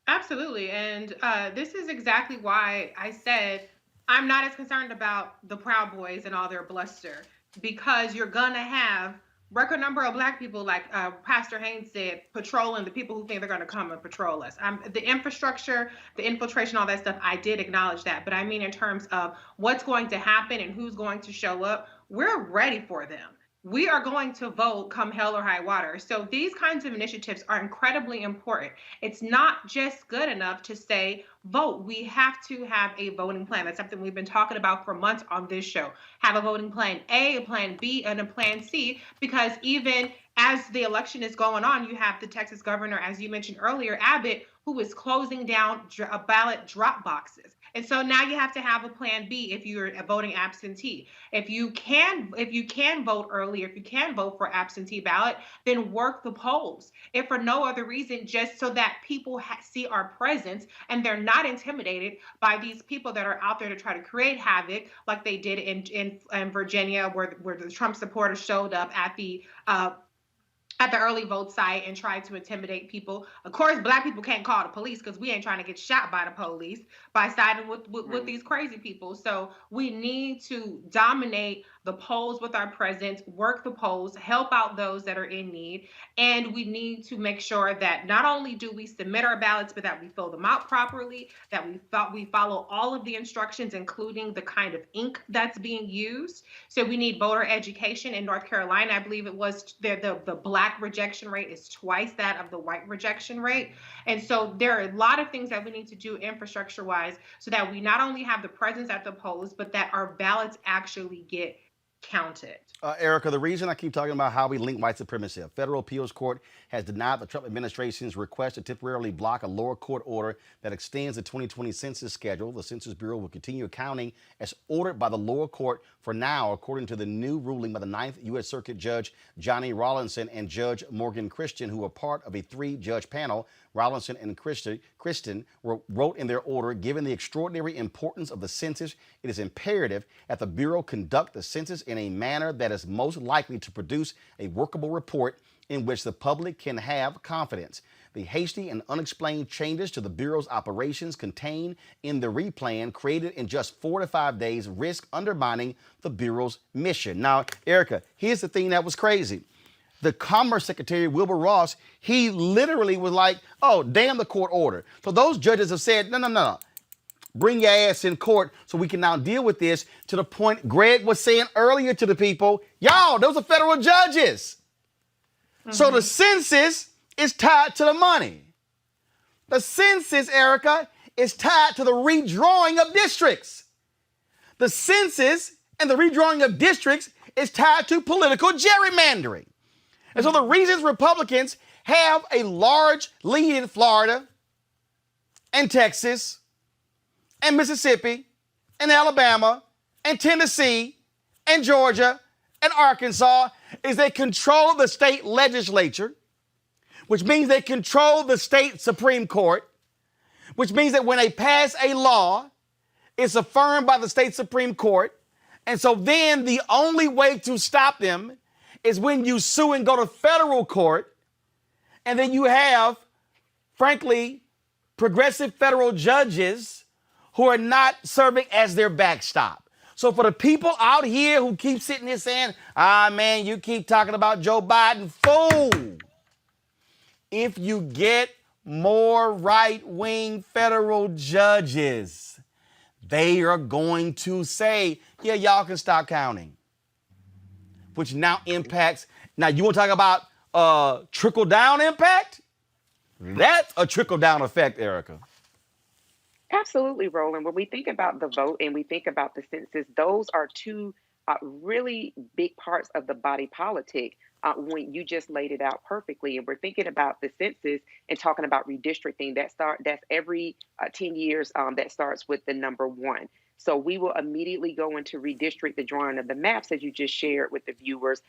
Absolutely. And this is exactly why I said I'm not as concerned about the Proud Boys and all their bluster, because you're going to have record number of black people, like Pastor Haynes said, patrolling the people who think they're going to come and patrol us. The infrastructure, the infiltration, all that stuff, I did acknowledge that. But I mean, in terms of what's going to happen and who's going to show up, we're ready for them. We are going to vote come hell or high water. So these kinds of initiatives are incredibly important. It's not just good enough to say vote. We have to have a voting plan. That's something we've been talking about for months on this show. Have a voting plan A, a plan B, and a plan C, because even as the election is going on, you have the Texas governor, as you mentioned earlier, Abbott, who is closing down ballot drop boxes. And so now you have to have a plan B if you're a voting absentee. If you can vote early, if you can vote for absentee ballot, then work the polls. If for no other reason, just so that people see our presence and they're not intimidated by these people that are out there to try to create havoc, like they did in Virginia, where the Trump supporters showed up at the at the early vote site and try to intimidate people. Of course, Black people can't call the police because we ain't trying to get shot by the police by siding with these crazy people. So we need to dominate the polls with our presence, work the polls, help out those that are in need. And we need to make sure that not only do we submit our ballots, but that we fill them out properly, that we follow all of the instructions, including the kind of ink that's being used. So we need voter education. In North Carolina, I believe it was the Black rejection rate is twice that of the white rejection rate. And so there are a lot of things that we need to do infrastructure wise so that we not only have the presence at the polls, but that our ballots actually get counted. Erica, the reason I keep talking about how we link white supremacy, a federal appeals court has denied the Trump administration's request to temporarily block a lower court order that extends the 2020 census schedule. The Census Bureau will continue accounting as ordered by the lower court for now, according to the new ruling by the 9th U.S. Circuit Judge Johnny Rawlinson and Judge Morgan Christian, who are part of a 3-judge panel. Rawlinson and Christian wrote in their order, given the extraordinary importance of the census, it is imperative that the Bureau conduct the census in a manner that is most likely to produce a workable report in which the public can have confidence. The hasty and unexplained changes to the Bureau's operations contained in the replan created in just 4 to 5 days risk undermining the Bureau's mission. Now, Erica, here's the thing that was crazy. The Commerce Secretary, Wilbur Ross, he literally was like, oh, damn the court order. So those judges have said, no. Bring your ass in court so we can now deal with this, to the point Greg was saying earlier to the people, y'all, those are federal judges. So the census is tied to the money. The census, Erica, is tied to the redrawing of districts. The census and the redrawing of districts is tied to political gerrymandering. And so the reasons Republicans have a large lead in Florida and Texas and Mississippi and Alabama and Tennessee and Georgia and Arkansas is they control the state legislature, which means they control the state Supreme Court, which means that when they pass a law, it's affirmed by the state Supreme Court. And so then the only way to stop them is when you sue and go to federal court. And then you have, frankly, progressive federal judges who are not serving as their backstop. So for the people out here who keep sitting here saying, man, you keep talking about Joe Biden, fool. If you get more right-wing federal judges, they are going to say, yeah, y'all can stop counting. Which now impacts, now you want to talk about trickle-down impact? That's a trickle-down effect, Erica. Absolutely, Roland. When we think about the vote and we think about the census, those are two really big parts of the body politic when you just laid it out perfectly. And we're thinking about the census and talking about redistricting. That's every 10 years that starts with the number 1. So we will immediately go into redistrict, the drawing of the maps, as you just shared with the viewers,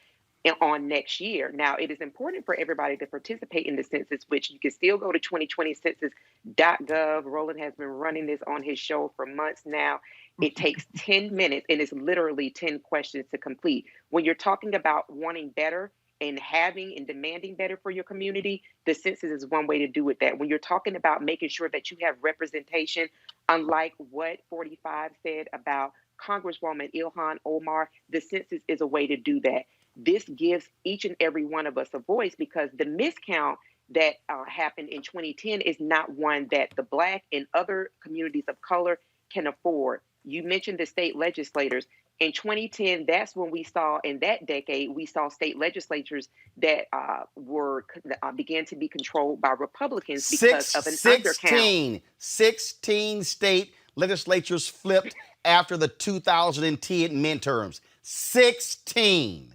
on next year. Now, it is important for everybody to participate in the census, which you can still go to 2020census.gov. Roland has been running this on his show for months now. It takes 10 minutes, and it's literally 10 questions to complete. When you're talking about wanting better and having and demanding better for your community, the census is one way to do it. That when you're talking about making sure that you have representation, unlike what 45 said about Congresswoman Ilhan Omar, the census is a way to do that. This gives each and every one of us a voice, because the miscount that happened in 2010 is not one that the Black and other communities of color can afford. You mentioned the state legislators. In 2010, that's when we saw, in that decade, we saw state legislatures that began to be controlled by Republicans because of an undercount. 16 state legislatures flipped after the 2010 midterms. 16.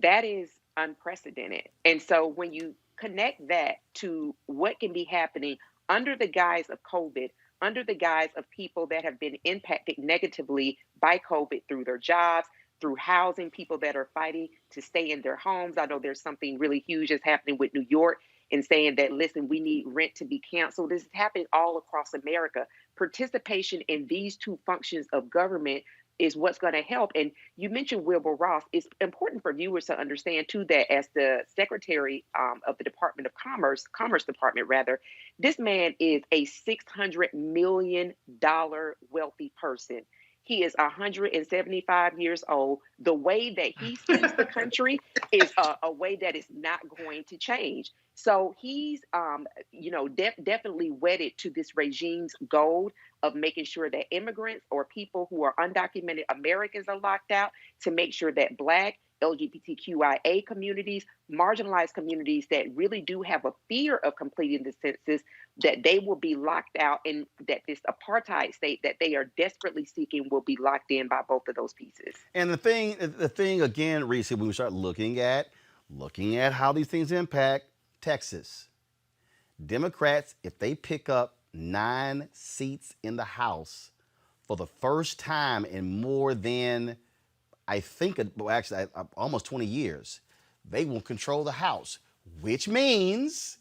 That is unprecedented. And so when you connect that to what can be happening under the guise of COVID, under the guise of people that have been impacted negatively by COVID through their jobs, through housing, people that are fighting to stay in their homes. I know there's something really huge that's happening with New York and saying that, listen, we need rent to be canceled. This is happening all across America. Participation in these two functions of government is what's going to help. And you mentioned Wilbur Ross. It's important for viewers to understand too that as the Secretary of the Department of Commerce Department rather, this man is a $600 million wealthy person. He is 175 years old. The way that he sees the country is a way that is not going to change. So he's, definitely wedded to this regime's goal of making sure that immigrants or people who are undocumented Americans are locked out, to make sure that Black, LGBTQIA communities, marginalized communities that really do have a fear of completing the census, that they will be locked out, and that this apartheid state that they are desperately seeking will be locked in by both of those pieces. And the thing again, Reese, when we start looking at how these things impact Texas, Democrats, if they pick up 9 seats in the House for the first time in more than, I think, almost 20 years, they will control the House, which means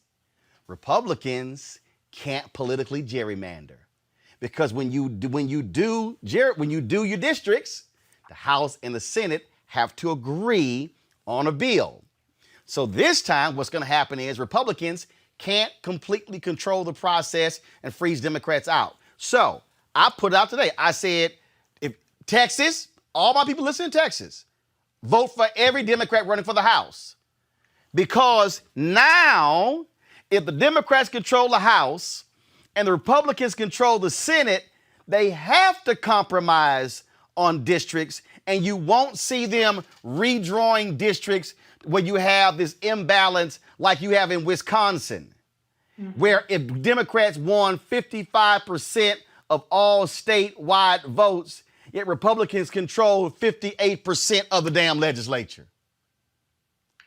Republicans can't politically gerrymander, because when you do your districts, the House and the Senate have to agree on a bill. So this time, what's going to happen is Republicans can't completely control the process and freeze Democrats out. So I put it out today. I said, if Texas, all my people listening in Texas, vote for every Democrat running for the House. Because now, if the Democrats control the House and the Republicans control the Senate, they have to compromise on districts, and you won't see them redrawing districts where you have this imbalance like you have in Wisconsin, where if Democrats won 55% of all statewide votes, yet Republicans control 58% of the damn legislature.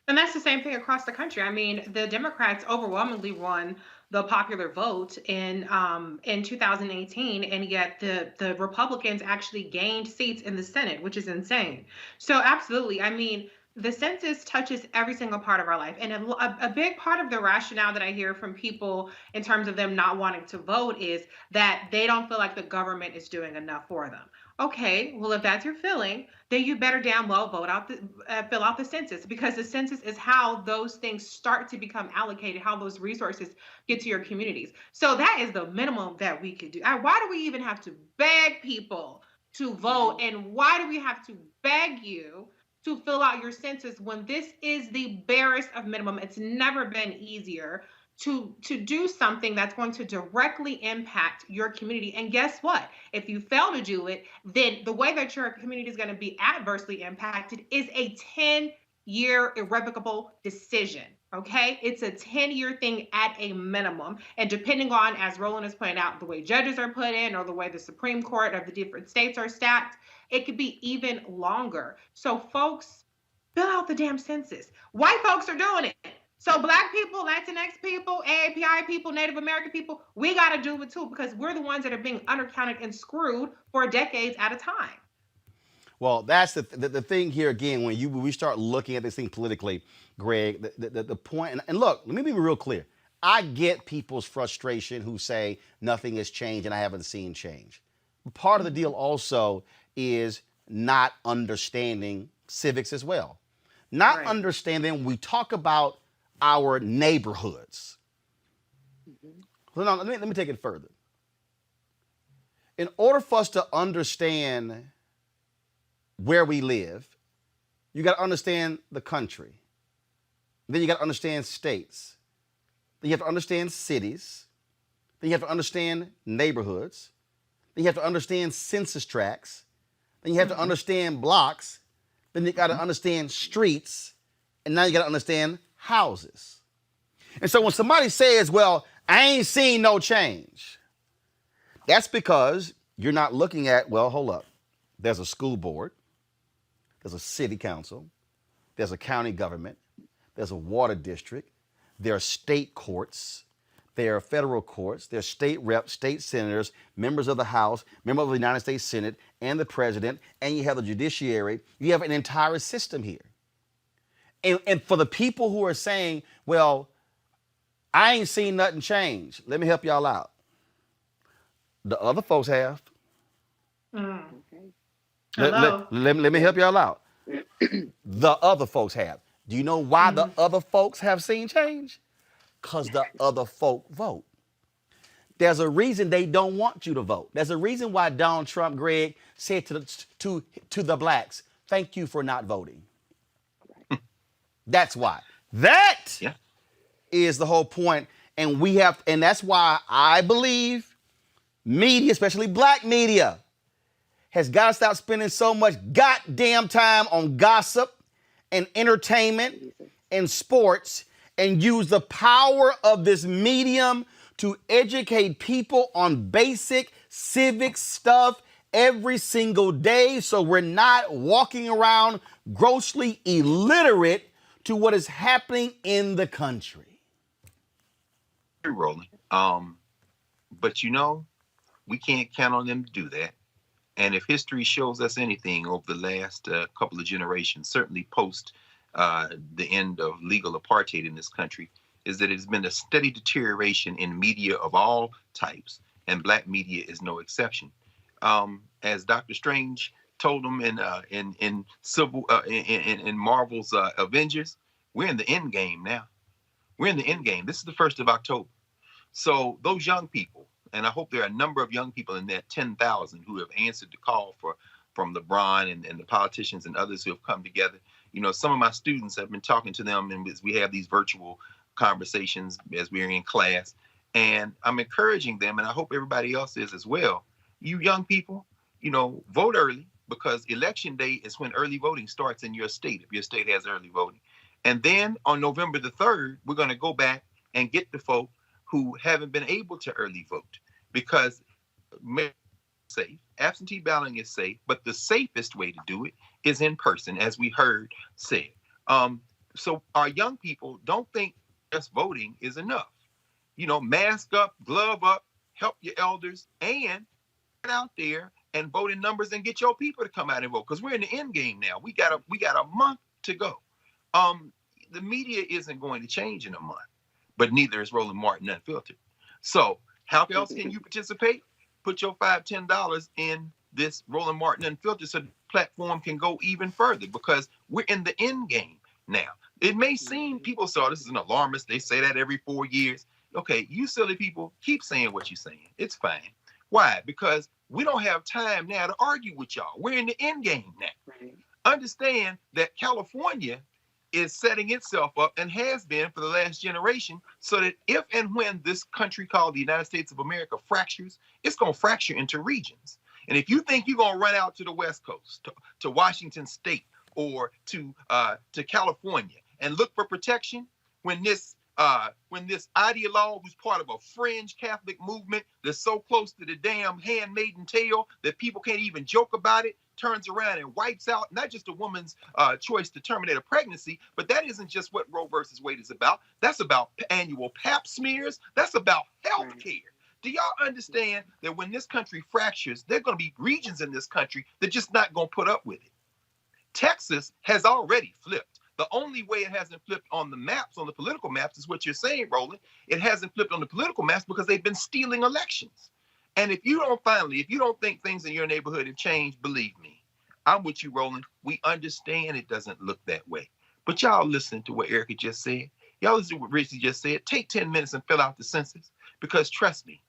And that's the same thing across the country. I mean, the Democrats overwhelmingly won the popular vote in 2018, and yet the Republicans actually gained seats in the Senate, which is insane. So absolutely, I mean, the census touches every single part of our life. And a big part of the rationale that I hear from people in terms of them not wanting to vote is that they don't feel like the government is doing enough for them. Okay, well, if that's your feeling, then you better damn well fill out the census, because the census is how those things start to become allocated, how those resources get to your communities. So that is the minimum that we could do. Why do we even have to beg people to vote? And why do we have to beg you to fill out your census when this is the barest of minimum? It's never been easier to do something that's going to directly impact your community. And guess what? If you fail to do it, then the way that your community is going to be adversely impacted is a 10-year irrevocable decision. Okay, it's a 10-year thing at a minimum. And depending on, as Roland has pointed out, the way judges are put in or the way the Supreme Court of the different states are stacked, it could be even longer. So folks, fill out the damn census. White folks are doing it. So Black people, Latinx people, AAPI people, Native American people, we got to do it too, because we're the ones that are being undercounted and screwed for decades at a time. Well, that's the thing here again, when we start looking at this thing politically, Greg, the point, and look, let me be real clear. I get people's frustration who say nothing has changed and I haven't seen change. But part of the deal also is not understanding civics as well. Not understanding, we talk about our neighborhoods. Hold on, let me take it further. In order for us to understand where we live, you got to understand the country. Then you got to understand states. Then you have to understand cities. Then you have to understand neighborhoods. Then you have to understand census tracts. Then you have to understand blocks. Then you got to understand streets. And now you got to understand houses. And so when somebody says, well, I ain't seen no change, that's because you're not looking at, well, hold up. There's a school board. There's a city council. There's a county government. There's a water district. There are state courts. There are federal courts. There's state reps, state senators, members of the House, members of the United States Senate, and the president, and you have the judiciary. You have an entire system here. And for the people who are saying, well, I ain't seen nothing change, let me help y'all out. The other folks have. Okay. Hello. Let me help y'all out. The other folks have. Do you know why the other folks have seen change? Because the other folk vote. There's a reason they don't want you to vote. There's a reason why Donald Trump, Greg, said to the blacks, thank you for not voting. That's why. That is the whole point. And that's why I believe media, especially black media, has got to stop spending so much goddamn time on gossip and entertainment and sports and use the power of this medium to educate people on basic civic stuff every single day so we're not walking around grossly illiterate to what is happening in the country. Rolling. But we can't count on them to do that. And if history shows us anything over the last couple of generations, certainly post the end of legal apartheid in this country, is that it's been a steady deterioration in media of all types, and black media is no exception. As Dr. Strange told them in Marvel's Avengers, we're in the end game now. We're in the end game. This is the 1st of October. So those young people, and I hope there are a number of young people in that 10,000 who have answered the call from Lebron and the politicians and others who have come together. Some of my students have been talking to them, and we have these virtual conversations as we're in class. And I'm encouraging them, and I hope everybody else is as well. You young people, vote early, because election day is when early voting starts in your state, if your state has early voting. And then on November the 3rd, we're going to go back and get the folk who haven't been able to early vote, because safe, absentee balloting is safe, but the safest way to do it is in person, as we heard said. So our young people don't think just voting is enough. Mask up, glove up, help your elders, and get out there and vote in numbers and get your people to come out and vote, because we're in the end game now. We got a month to go. The media isn't going to change in a month, but neither is Roland Martin Unfiltered. So how else can you participate? Put your $5, $10 in this Roland Martin Unfiltered so the platform can go even further, because we're in the end game now. It may seem people saw this as an alarmist. They say that every 4 years. Okay, you silly people, keep saying what you're saying. It's fine. Why? Because we don't have time now to argue with y'all. We're in the end game now. Right. Understand that California is setting itself up, and has been for the last generation, so that if and when this country called the United States of America fractures, it's going to fracture into regions. And if you think you're going to run out to the West Coast, to Washington State, or to California and look for protection, when this ideologue who's part of a fringe Catholic movement that's so close to the damn handmaiden tale that people can't even joke about it, turns around and wipes out not just a woman's choice to terminate a pregnancy, but that isn't just what Roe versus Wade is about. That's about annual pap smears. That's about health care. Do y'all understand that when this country fractures, there are going to be regions in this country that just not going to put up with it? Texas has already flipped. The only way it hasn't flipped on the maps, on the political maps, is what you're saying, Roland. It hasn't flipped on the political maps because they've been stealing elections. And if you don't think things in your neighborhood have changed, believe me, I'm with you, Roland. We understand it doesn't look that way. But y'all listen to what Erica just said. Y'all listen to what Richie just said. Take 10 minutes and fill out the census. Because trust me,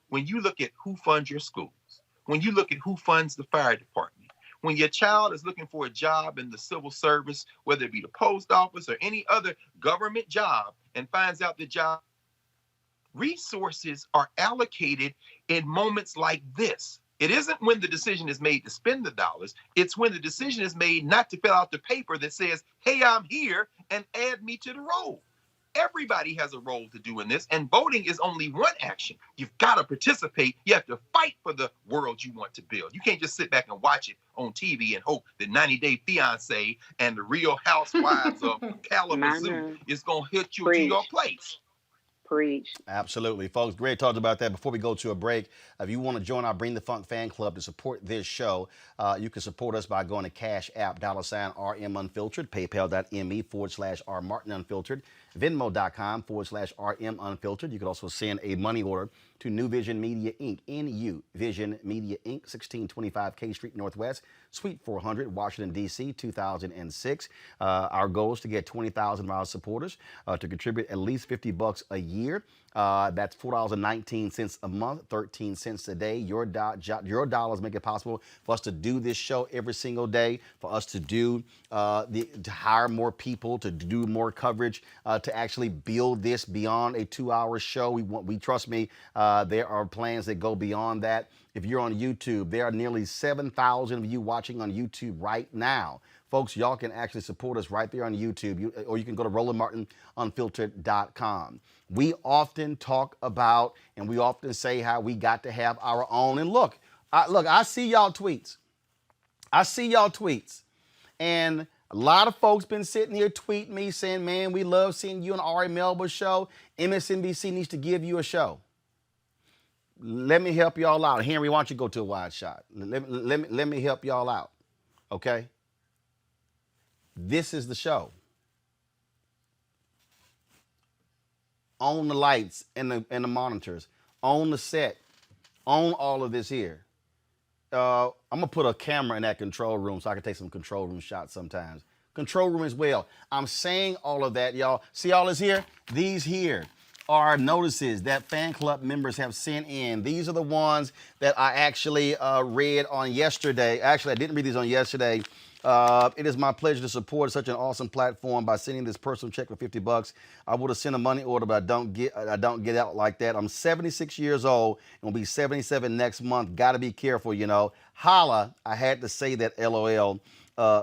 when you look at who funds your schools, when you look at who funds the fire department, when your child is looking for a job in the civil service, whether it be the post office or any other government job, and finds out the job, resources are allocated in moments like this. It isn't when the decision is made to spend the dollars. It's when the decision is made not to fill out the paper that says, hey, I'm here, and add me to the roll. Everybody has a role to do in this, and voting is only one action. You've got to participate. You have to fight for the world you want to build. You can't just sit back and watch it on TV and hope that 90 Day Fiance and the Real Housewives of Kalamazoo is going to hit you to your place. Preach. Absolutely. Folks, Greg talked about that. Before we go to a break, if you want to join our Bring the Funk fan club to support this show, you can support us by going to Cash App, $RM Unfiltered, paypal.me/R Martin Unfiltered. Venmo.com/RM Unfiltered. You can also send a money order to New Vision Media Inc. NU Vision Media Inc. 1625 K Street Northwest, Suite 400, Washington, D.C., 2006. Our goal is to get 20,000 of our supporters to contribute at least $50 a year. That's $4.19 a month, 13 cents a day. Your dollars make it possible for us to do this show every single day, for us to do to hire more people, to do more coverage, to actually build this beyond a 2-hour show. We trust me, there are plans that go beyond that. If you're on YouTube, there are nearly 7,000 of you watching on YouTube right now. Folks, y'all can actually support us right there on YouTube, or you can go to RolandMartinUnfiltered.com. We often talk about and we often say how we got to have our own. And look, I see y'all tweets. And a lot of folks been sitting here tweeting me saying, man, we love seeing you on Ari Melba's show. MSNBC needs to give you a show. Let me help y'all out. Henry, why don't you go to a wide shot? Let me help y'all out, okay? This is the show. On the lights and the monitors, on the set, on all of this here. I'm gonna put a camera in that control room so I can take some control room shots sometimes. Control room as well. I'm saying all of that, y'all. See all this here? These here are notices that fan club members have sent in. These are the ones that I actually read on yesterday. Actually, I didn't read these on yesterday. It is my pleasure to support such an awesome platform by sending this personal check for $50. I would have sent a money order, but I don't get out like that. I'm 76 years old and will be 77 next month. Got to be careful, you know. Holla, I had to say that, LOL.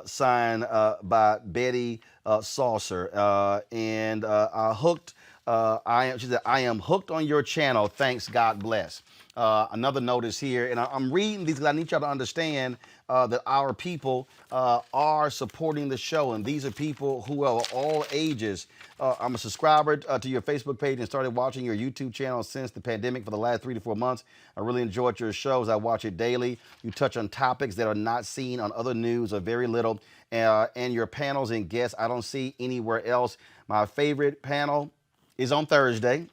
Signed by Betty Saucer. And she said, I am hooked on your channel. Thanks, God bless. Another notice here, and I'm reading these because I need y'all to understand that our people are supporting the show, and these are people who are all ages. I'm a subscriber to your Facebook page and started watching your YouTube channel since the pandemic for the last 3 to 4 months. I really enjoyed your shows. I watch it daily. You touch on topics that are not seen on other news or very little, and your panels and guests I don't see anywhere else. My favorite panel is on Thursday.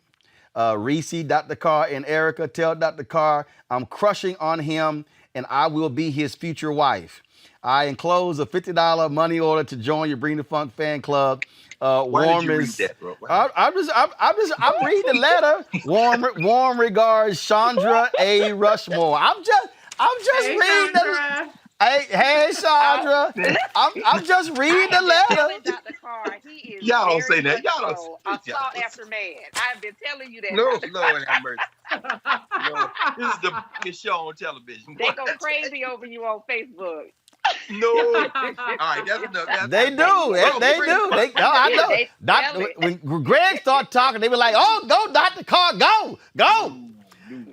Reese, Dr. Carr, and Erica. Tell Dr. Carr I'm crushing on him and I will be his future wife. I enclose a $50 money order to join your Bring the Funk fan club. Why did you read that, bro? I'm reading the letter. Warm regards, Chandra A. Rushmore. I'm just reading the. Hey, Chandra. I'm just reading the letter. Dr. Carr, he is y'all don't say that. Y'all don't. A sought after man. I've been telling you that. No, Lord have mercy. No, this is the biggest show on television. They go crazy over you on Facebook. No. All right, that's enough. They do. I know. When Greg started talking, they were like, "Oh, go, Dr. Carr, go."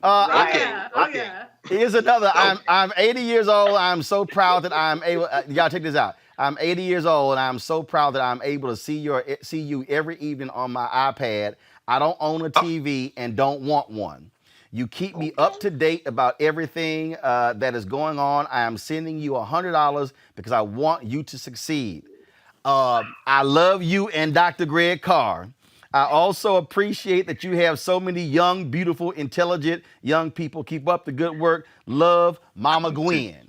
Okay. Here's another. I'm 80 years old. I'm so proud that I'm able. Y'all check this out. I'm 80 years old, and I'm so proud that I'm able to see you every evening on my iPad. I don't own a TV and don't want one. You keep me up to date about everything that is going on. I am sending you $100 because I want you to succeed. I love you and Dr. Greg Carr. I also appreciate that you have so many young, beautiful, intelligent young people. Keep up the good work. Love, Mama Gwen.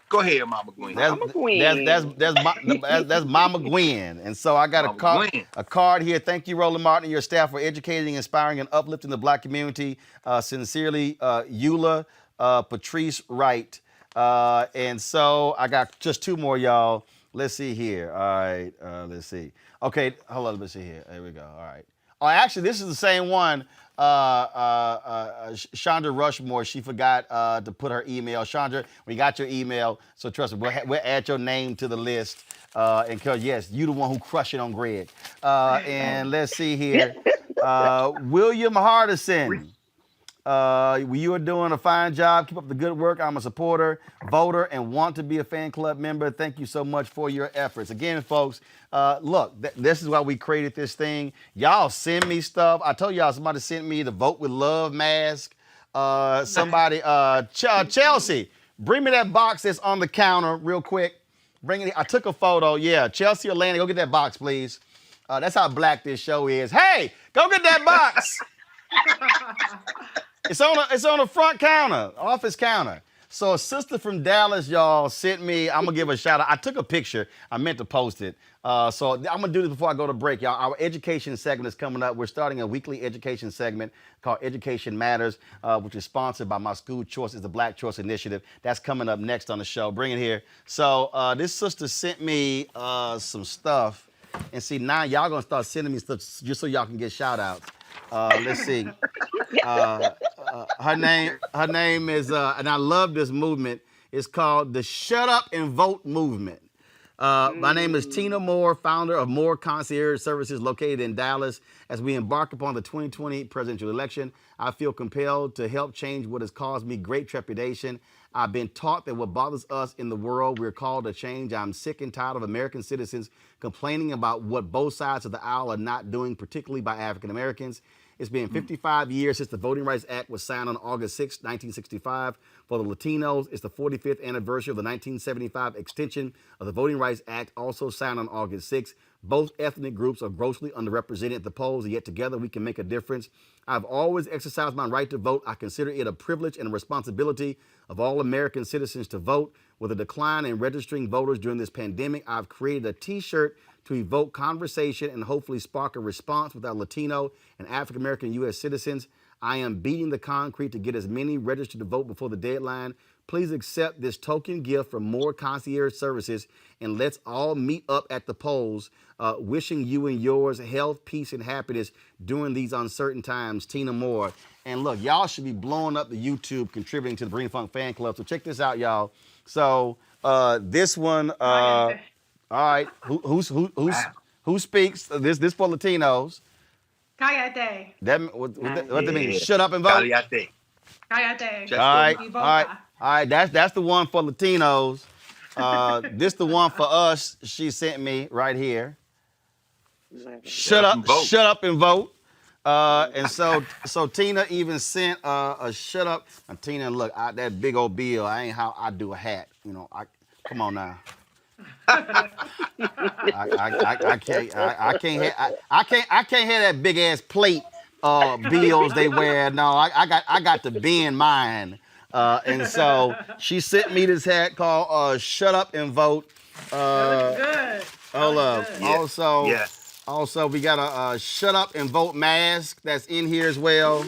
Go ahead, Mama Gwen. That's Mama Gwen. And so I got a card here. Thank you, Roland Martin, and your staff for educating, inspiring, and uplifting the Black community. Sincerely, Eula Patrice Wright. And so I got just 2 more, y'all. Let's see here. All right, let's see. Okay, hold on, let's see here. There we go. All right. Oh, actually, this is the same one. Chandra Rushmore, she forgot to put her email. Chandra, we got your email, so trust me, we'll add your name to the list. And cause yes, you the one who crushed it on Greg. And let's see here. William Hardison. You are doing a fine job. Keep up the good work. I'm a supporter, voter, and want to be a fan club member. Thank you so much for your efforts. Again, folks, look, this is why we created this thing. Y'all send me stuff. I told y'all somebody sent me the Vote with Love mask. Somebody, Chelsea, bring me that box that's on the counter real quick. Bring it. I took a photo. Yeah, Chelsea or Lanny, go get that box, please. That's how black this show is. Hey, go get that box. It's on the front counter, office counter. So a sister from Dallas, y'all, sent me, I'm going to give a shout out. I took a picture. I meant to post it. So I'm going to do this before I go to break, y'all. Our education segment is coming up. We're starting a weekly education segment called Education Matters, which is sponsored by My School Choice. It's the Black Choice Initiative. That's coming up next on the show. Bring it here. So this sister sent me some stuff. And see, now y'all going to start sending me stuff just so y'all can get shout outs. Let's see. Her name is, and I love this movement. It's called the Shut Up and Vote Movement. My name is Tina Moore, founder of Moore Concierge Services located in Dallas. As we embark upon the 2020 presidential election, I feel compelled to help change what has caused me great trepidation. I've been taught that what bothers us in the world, we're called to change. I'm sick and tired of American citizens complaining about what both sides of the aisle are not doing, particularly by African Americans. It's been 55 years since the Voting Rights Act was signed on August 6, 1965. For the Latinos, it's the 45th anniversary of the 1975 extension of the Voting Rights Act, also signed on August 6. Both ethnic groups are grossly underrepresented at the polls, and yet together we can make a difference. I've always exercised my right to vote. I consider it a privilege and a responsibility of all American citizens to vote. With a decline in registering voters during this pandemic, I've created a T-shirt to evoke conversation and hopefully spark a response with our Latino and African-American U.S. citizens. I am beating the concrete to get as many registered to vote before the deadline. Please accept this token gift from Moore Concierge Services, and let's all meet up at the polls. Wishing you and yours health, peace, and happiness during these uncertain times. Tina Moore. And look, y'all should be blowing up the YouTube, contributing to the Bring Funk Fan Club. So check this out, y'all. So this one, all right, who speaks? This for Latinos. Cállate. What that mean? Shut up and vote. Cállate. All right. That's the one for Latinos. This the one for us. She sent me right here. Shut up and vote. And so Tina even sent a shut up. And Tina, look, that big old bill. I ain't how I do a hat. You know, come on now. I can't have that big ass plate bills they wear. No, I got to bend mine. And so she sent me this hat called "Shut Up and Vote." That looks good. Hold up. Good. Also, we got a "Shut Up and Vote" mask that's in here as well.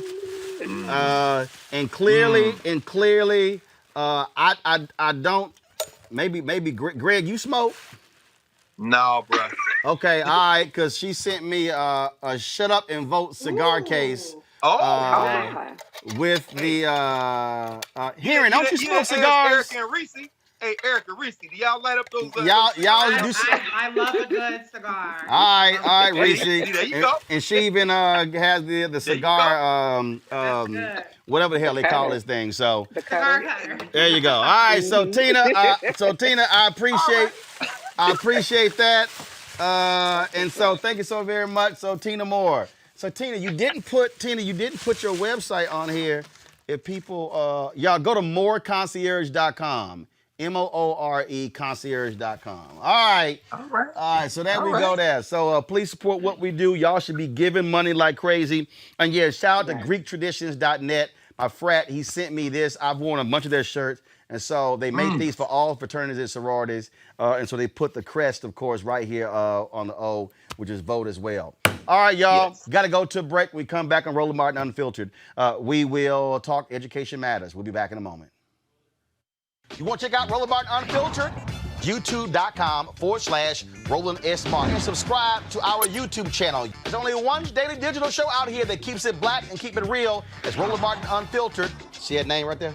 And clearly, I don't. Maybe Greg, you smoke? No, bro. Okay, all right, because she sent me a Shut Up and Vote cigar case. With the hearing, don't you smoke cigars? Eric and Reese. Hey, Eric and Reese, do y'all light up those? Y'all do. I love a good cigar. All right, Reese. There you go. And she even has the cigar, whatever the hell they call this thing. So Cigar cutter. there you go. All right, so Tina, I appreciate that. And so thank you so very much. So Tina Moore. So Tina, you didn't put your website on here. If people, y'all go to mooreconcierge.com. MOORE concierge.com. All right. So there we go there. So please support what we do. Y'all should be giving money like crazy. And yeah, shout out to GreekTraditions.net. My frat, he sent me this. I've worn a bunch of their shirts. And so they make these for all fraternities and sororities. And so they put the crest, of course, right here on the O, which is vote as well. All right, y'all. Got to go to a break. We come back on Roland Martin Unfiltered. We will talk Education Matters. We'll be back in a moment. You want to check out Roland Martin Unfiltered? YouTube.com/Roland S. Martin. And subscribe to our YouTube channel. There's only one daily digital show out here that keeps it black and keep it real. It's Roland Martin Unfiltered. See that name right there?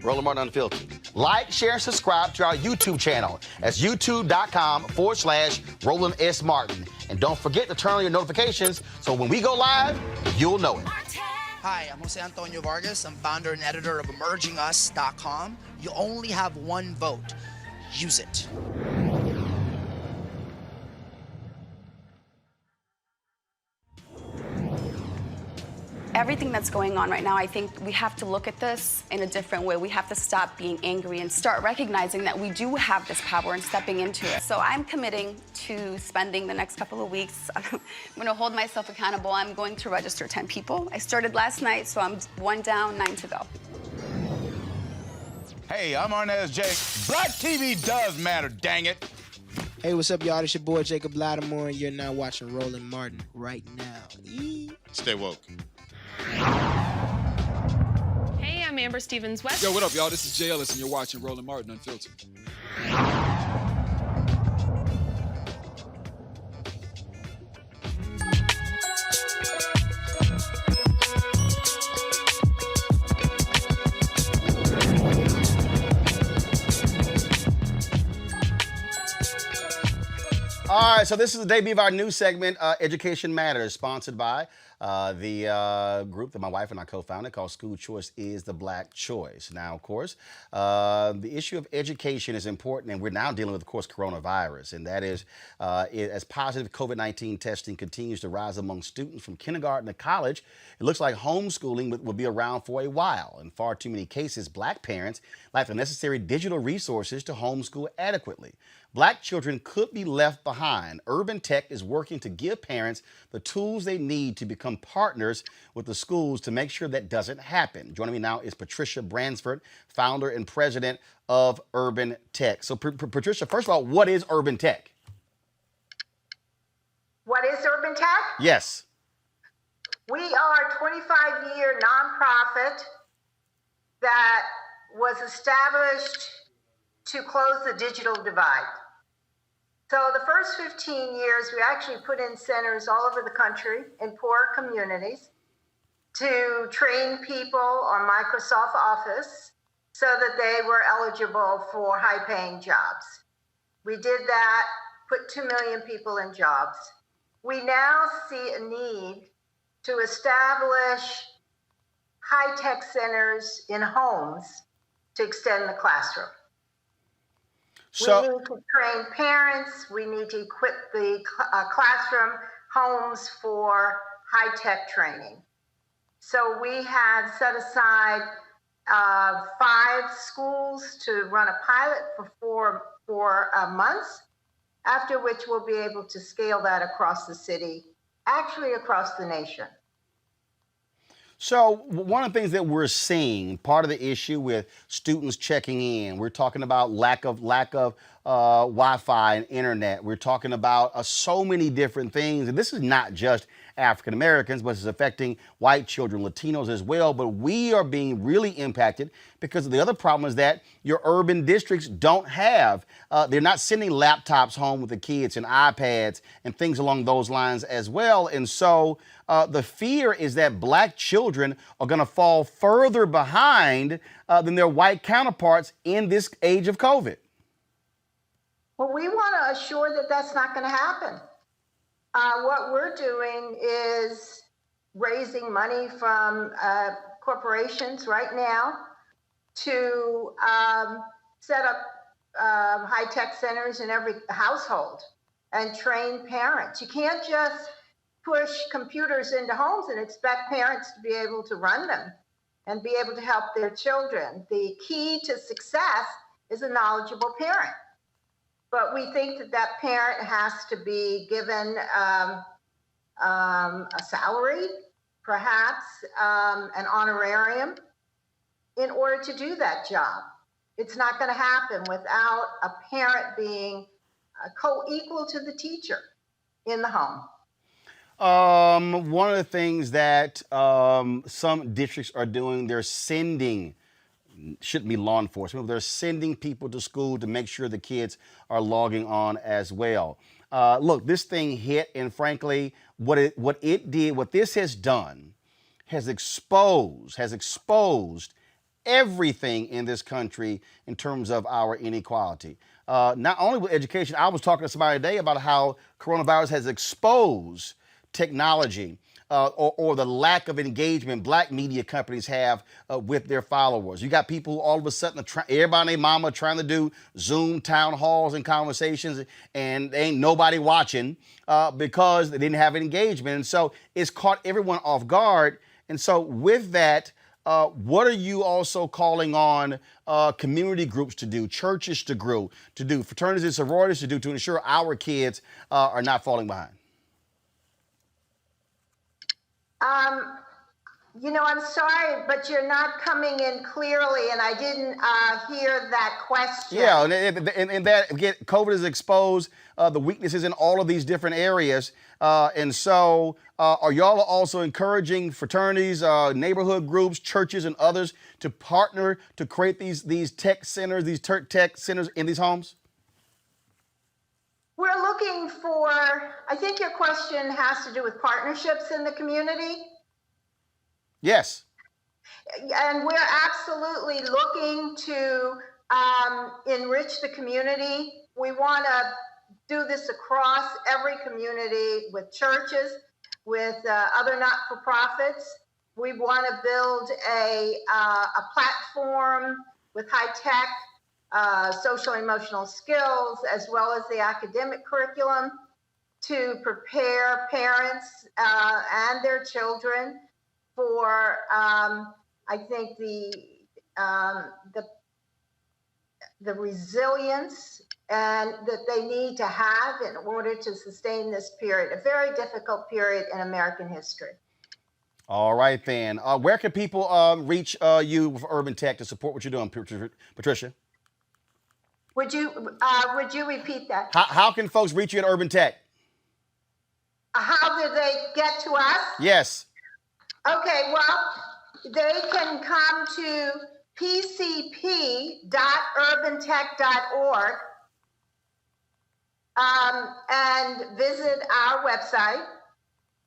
Roland Martin Unfiltered. Like, share, and subscribe to our YouTube channel. That's youtube.com/Roland S. Martin. And don't forget to turn on your notifications so when we go live, you'll know it. Hi, I'm Jose Antonio Vargas. I'm founder and editor of EmergingUs.com. You only have one vote. Use it. everything that's going on right now, I think we have to look at this in a different way. We have to stop being angry and start recognizing that we do have this power and stepping into it. So I'm committing to spending the next couple of weeks. I'm going to hold myself accountable. I'm going to register 10 people. I started last night, so I'm 1 down, 9 to go. Hey, I'm Arnaz J. Black TV does matter, dang it. Hey, what's up, y'all? It's your boy Jacob Lattimore, and you're now watching Roland Martin right now. Stay woke. Hey, I'm Amber Stevens-West. Yo, what up, y'all? This is Jay Ellis, and you're watching Roland Martin Unfiltered. All right, so this is the debut of our new segment, Education Matters, sponsored by the group that my wife and I co-founded called School Choice is the Black Choice. Now, of course, the issue of education is important, and we're now dealing with, of course, coronavirus, and that is as positive COVID-19 testing continues to rise among students from kindergarten to college, it looks like homeschooling will be around for a while. In far too many cases, Black parents lack the necessary digital resources to homeschool adequately. Black children could be left behind. Urban Tech is working to give parents the tools they need to become partners with the schools to make sure that doesn't happen. Joining me now is Patricia Bransford, founder and president of Urban Tech. So, Patricia, first of all, what is Urban Tech? What is Urban Tech? Yes. We are a 25-year nonprofit that was established to close the digital divide. So the first 15 years, we actually put in centers all over the country in poor communities to train people on Microsoft Office so that they were eligible for high-paying jobs. We did that, put 2 million people in jobs. We now see a need to establish high-tech centers in homes to extend the classroom. So, we need to train parents. We need to equip the classroom homes for high-tech training. So we have set aside 5 schools to run a pilot for 4 months, after which we'll be able to scale that across the city, actually across the nation. So one of the things that we're seeing, part of the issue with students checking in, we're talking about lack of Wi-Fi and internet. We're talking about so many different things. And this is not just African Americans, but it's affecting white children, Latinos as well. But we are being really impacted because the other problem is that your urban districts don't have, they're not sending laptops home with the kids and iPads and things along those lines as well. And so the fear is that Black children are going to fall further behind than their white counterparts in this age of COVID. Well, we want to assure that that's not going to happen. What we're doing is raising money from corporations right now to set up high-tech centers in every household and train parents. You can't just push computers into homes and expect parents to be able to run them and be able to help their children. The key to success is a knowledgeable parent. But we think that that parent has to be given a salary, perhaps an honorarium, in order to do that job. It's not going to happen without a parent being co-equal to the teacher in the home. One of the things that some districts are doing, they're sending, shouldn't be law enforcement, but they're sending people to school to make sure the kids are logging on as well. Look, this thing hit, and frankly, what this has done has exposed everything in this country in terms of our inequality. Not only with education, I was talking to somebody today about how coronavirus has exposed technology or the lack of engagement Black media companies have with their followers. You got people who all of a sudden, everybody and their mama trying to do Zoom town halls and conversations, and ain't nobody watching because they didn't have engagement. And so it's caught everyone off guard. And so with that, what are you also calling on community groups to do, churches to do, fraternities and sororities to do to ensure our kids are not falling behind? You know, I'm sorry, but you're not coming in clearly, and I didn't hear that question. Yeah, and that, again, COVID has exposed the weaknesses in all of these different areas. And so are y'all also encouraging fraternities, neighborhood groups, churches, and others to partner to create these tech centers, these tech centers in these homes? We're looking for, I think your question has to do with partnerships in the community. Yes. And we're absolutely looking to enrich the community. We want to do this across every community with churches, with other not-for-profits. We want to build a platform with high-tech social and emotional skills, as well as the academic curriculum, to prepare parents and their children for, I think, the resilience and that they need to have in order to sustain this period, a very difficult period in American history. All right, then. Where can people reach you with Urban Tech to support what you're doing, Patricia? Would you repeat that? How can folks reach you at Urban Tech? How do they get to us? Yes. Okay, well, they can come to pcp.urbantech.org and visit our website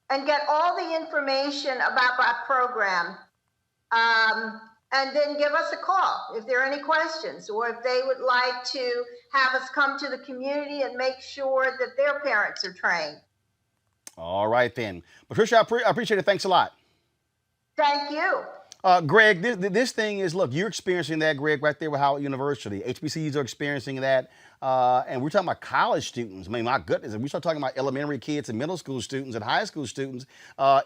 and get all the information about our program. And then give us a call if there are any questions, or if they would like to have us come to the community and make sure that their parents are trained. All right, then. Patricia, I appreciate it. Thanks a lot. Thank you. Greg, this thing is, look, you're experiencing that, Greg, right there with Howard University. HBCUs are experiencing that. And we're talking about college students. I mean, my goodness, if we start talking about elementary kids and middle school students and high school students,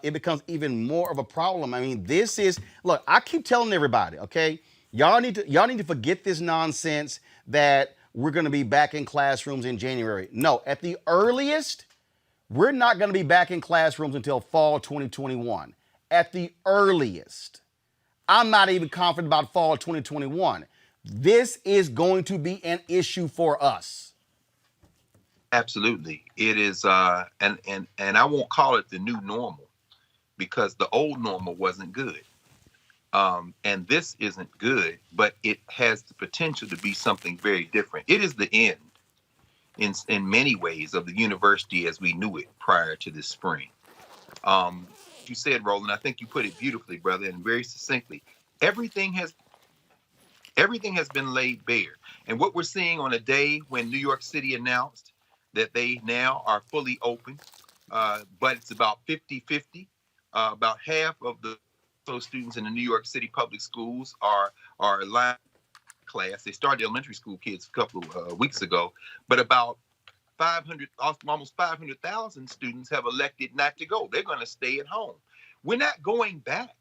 it becomes even more of a problem. I mean, this is, look, I keep telling everybody, okay, y'all need to forget this nonsense that we're going to be back in classrooms in January. No, at the earliest, we're not going to be back in classrooms until fall 2021. At the earliest. I'm not even confident about fall 2021. This is going to be an issue for us. Absolutely. It is, and I won't call it the new normal, because the old normal wasn't good. And this isn't good, but it has the potential to be something very different. It is the end, in many ways, of the university as we knew it prior to this spring. You said, Roland, I think you put it beautifully, brother, and very succinctly. Everything has been laid bare. And what we're seeing on a day when New York City announced that they now are fully open, but it's about 50-50. About half of the students in the New York City public schools are line class. They started elementary school kids a couple of weeks ago, but about almost 500,000 students have elected not to go. They're going to stay at home. We're not going back.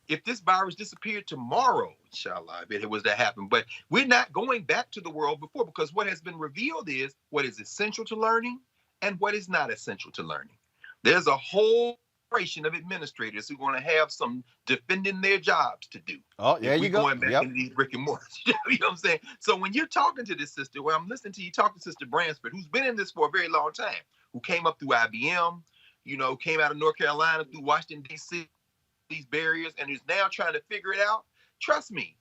If this virus disappeared tomorrow, inshallah, I bet it was to happen, but we're not going back to the world before, because what has been revealed is what is essential to learning and what is not essential to learning. There's a whole generation of administrators who are going to have some defending their jobs to do. Oh, there you go. Going back into these brick and mortar. You know what I'm saying? So when you're talking to this sister, when I'm listening to you talk to Sister Bransford, who's been in this for a very long time, who came up through IBM, came out of North Carolina, through Washington, D.C., these barriers, and is now trying to figure it out. Trust me,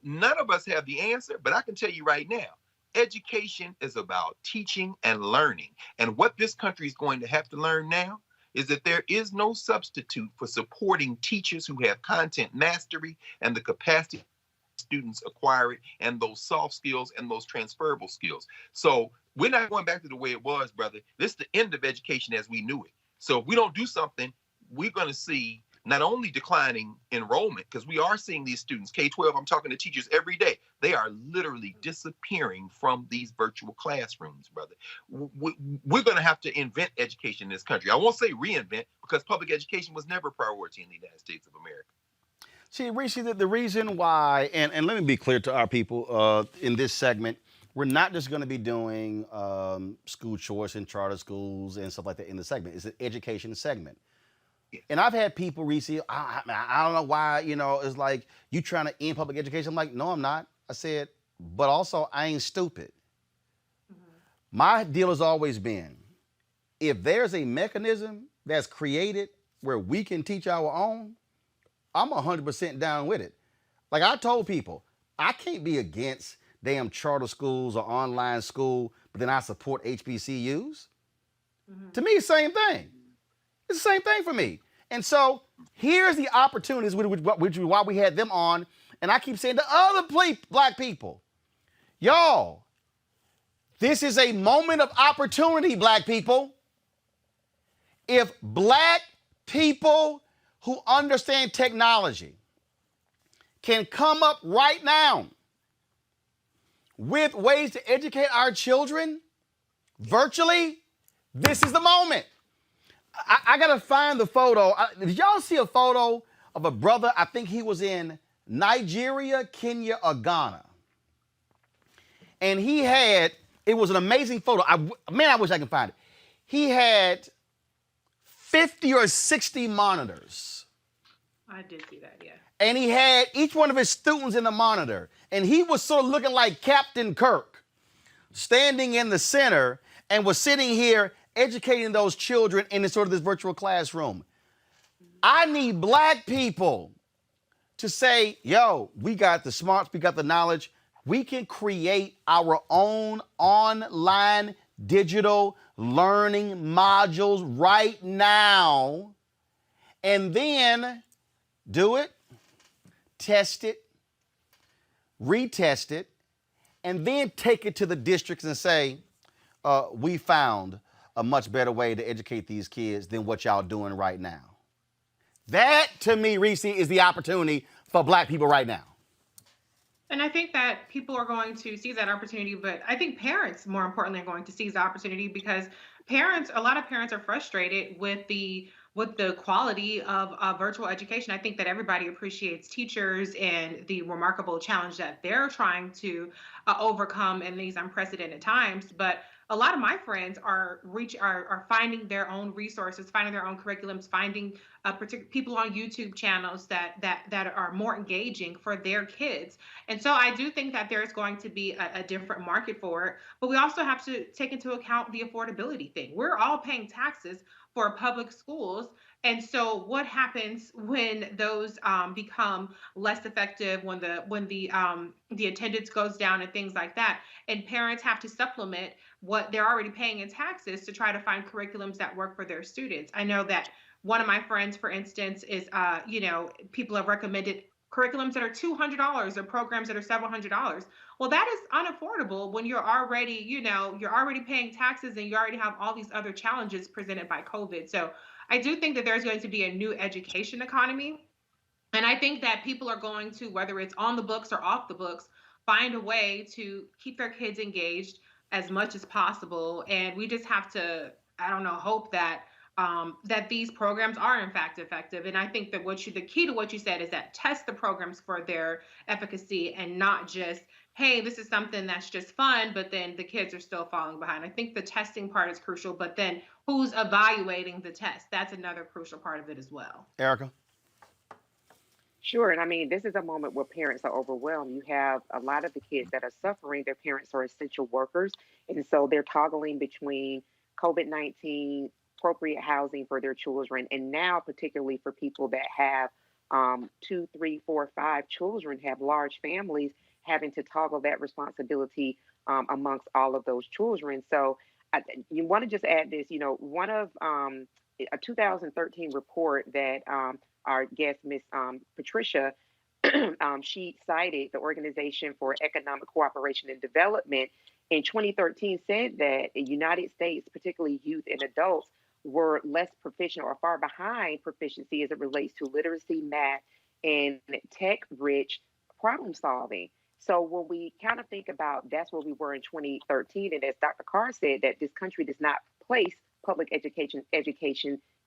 none of us have the answer, but I can tell you right now, education is about teaching and learning. And what this country is going to have to learn now is that there is no substitute for supporting teachers who have content mastery and the capacity students acquire it, and those soft skills and those transferable skills. So we're not going back to the way it was, brother. This is the end of education as we knew it. So if we don't do something, we're going to see not only declining enrollment, because we are seeing these students, K-12, I'm talking to teachers every day, they are literally disappearing from these virtual classrooms, brother. We're going to have to invent education in this country. I won't say reinvent, because public education was never a priority in the United States of America. See, Reese, the reason why, and let me be clear to our people in this segment, we're not just going to be doing school choice and charter schools and stuff like that in the segment. It's an education segment. Yeah. And I've had people, Reese, I don't know why, it's like, you trying to end public education. I'm like, no, I'm not. I said, but also, I ain't stupid. Mm-hmm. My deal has always been, if there's a mechanism that's created where we can teach our own, I'm 100% down with it. Like I told people, I can't be against damn charter schools or online school, but then I support HBCUs. Mm-hmm. To me, it's the same thing. It's the same thing for me. And so here's the opportunities, which is why we had them on. And I keep saying to other black people, y'all, this is a moment of opportunity, black people. If black people who understand technology can come up right now with ways to educate our children virtually, this is the moment. I got to find the photo. Did y'all see a photo of a brother? I think he was in Nigeria, Kenya, or Ghana. And it was an amazing photo. I wish I could find it. He had 50 or 60 monitors. I did see that, yeah. And he had each one of his students in the monitor. And he was sort of looking like Captain Kirk, standing in the center and was sitting here educating those children in this virtual classroom. I need black people to say, yo, we got the smarts, we got the knowledge. We can create our own online digital learning modules right now, and then do it, test it, retest it, and then take it to the districts and say, we found a much better way to educate these kids than what y'all doing right now. That, to me, Reese, is the opportunity for black people right now. And I think that people are going to seize that opportunity, but I think parents, more importantly, are going to seize the opportunity because a lot of parents are frustrated with the quality of virtual education. I think that everybody appreciates teachers and the remarkable challenge that they're trying to overcome in these unprecedented times. But a lot of my friends are finding their own resources, finding their own curriculums, finding people on YouTube channels that are more engaging for their kids. And so I do think that there's going to be a different market for it. But we also have to take into account the affordability thing. We're all paying taxes for public schools. And so what happens when those become less effective, when the attendance goes down and things like that, and parents have to supplement what they're already paying in taxes to try to find curriculums that work for their students. I know that one of my friends, for instance, is people have recommended curriculums that are $200 or programs that are several $100s. Well, that is unaffordable when you're already paying taxes and you already have all these other challenges presented by COVID. So I do think that there's going to be a new education economy. And I think that people are going to, whether it's on the books or off the books, find a way to keep their kids engaged as much as possible. And we just have to, hope that that these programs are in fact effective. And I think that the key to what you said is that test the programs for their efficacy and not just, hey, this is something that's just fun, but then the kids are still falling behind. I think the testing part is crucial, but then who's evaluating the test? That's another crucial part of it as well. Erica? Sure. And I mean, this is a moment where parents are overwhelmed. You have a lot of the kids that are suffering. Their parents are essential workers. And so they're toggling between COVID-19, appropriate housing for their children, and now particularly for people that have 2, 3, 4, 5 children, have large families, having to toggle that responsibility amongst all of those children. So you want to just add this, one of a 2013 report that our guest, Miss Patricia, she cited the Organization for Economic Cooperation and Development in 2013 said that the United States, particularly youth and adults, were less proficient or far behind proficiency as it relates to literacy, math, and tech-rich problem solving. So when we kind of think about that's where we were in 2013, and as Dr. Carr said, that this country does not place public education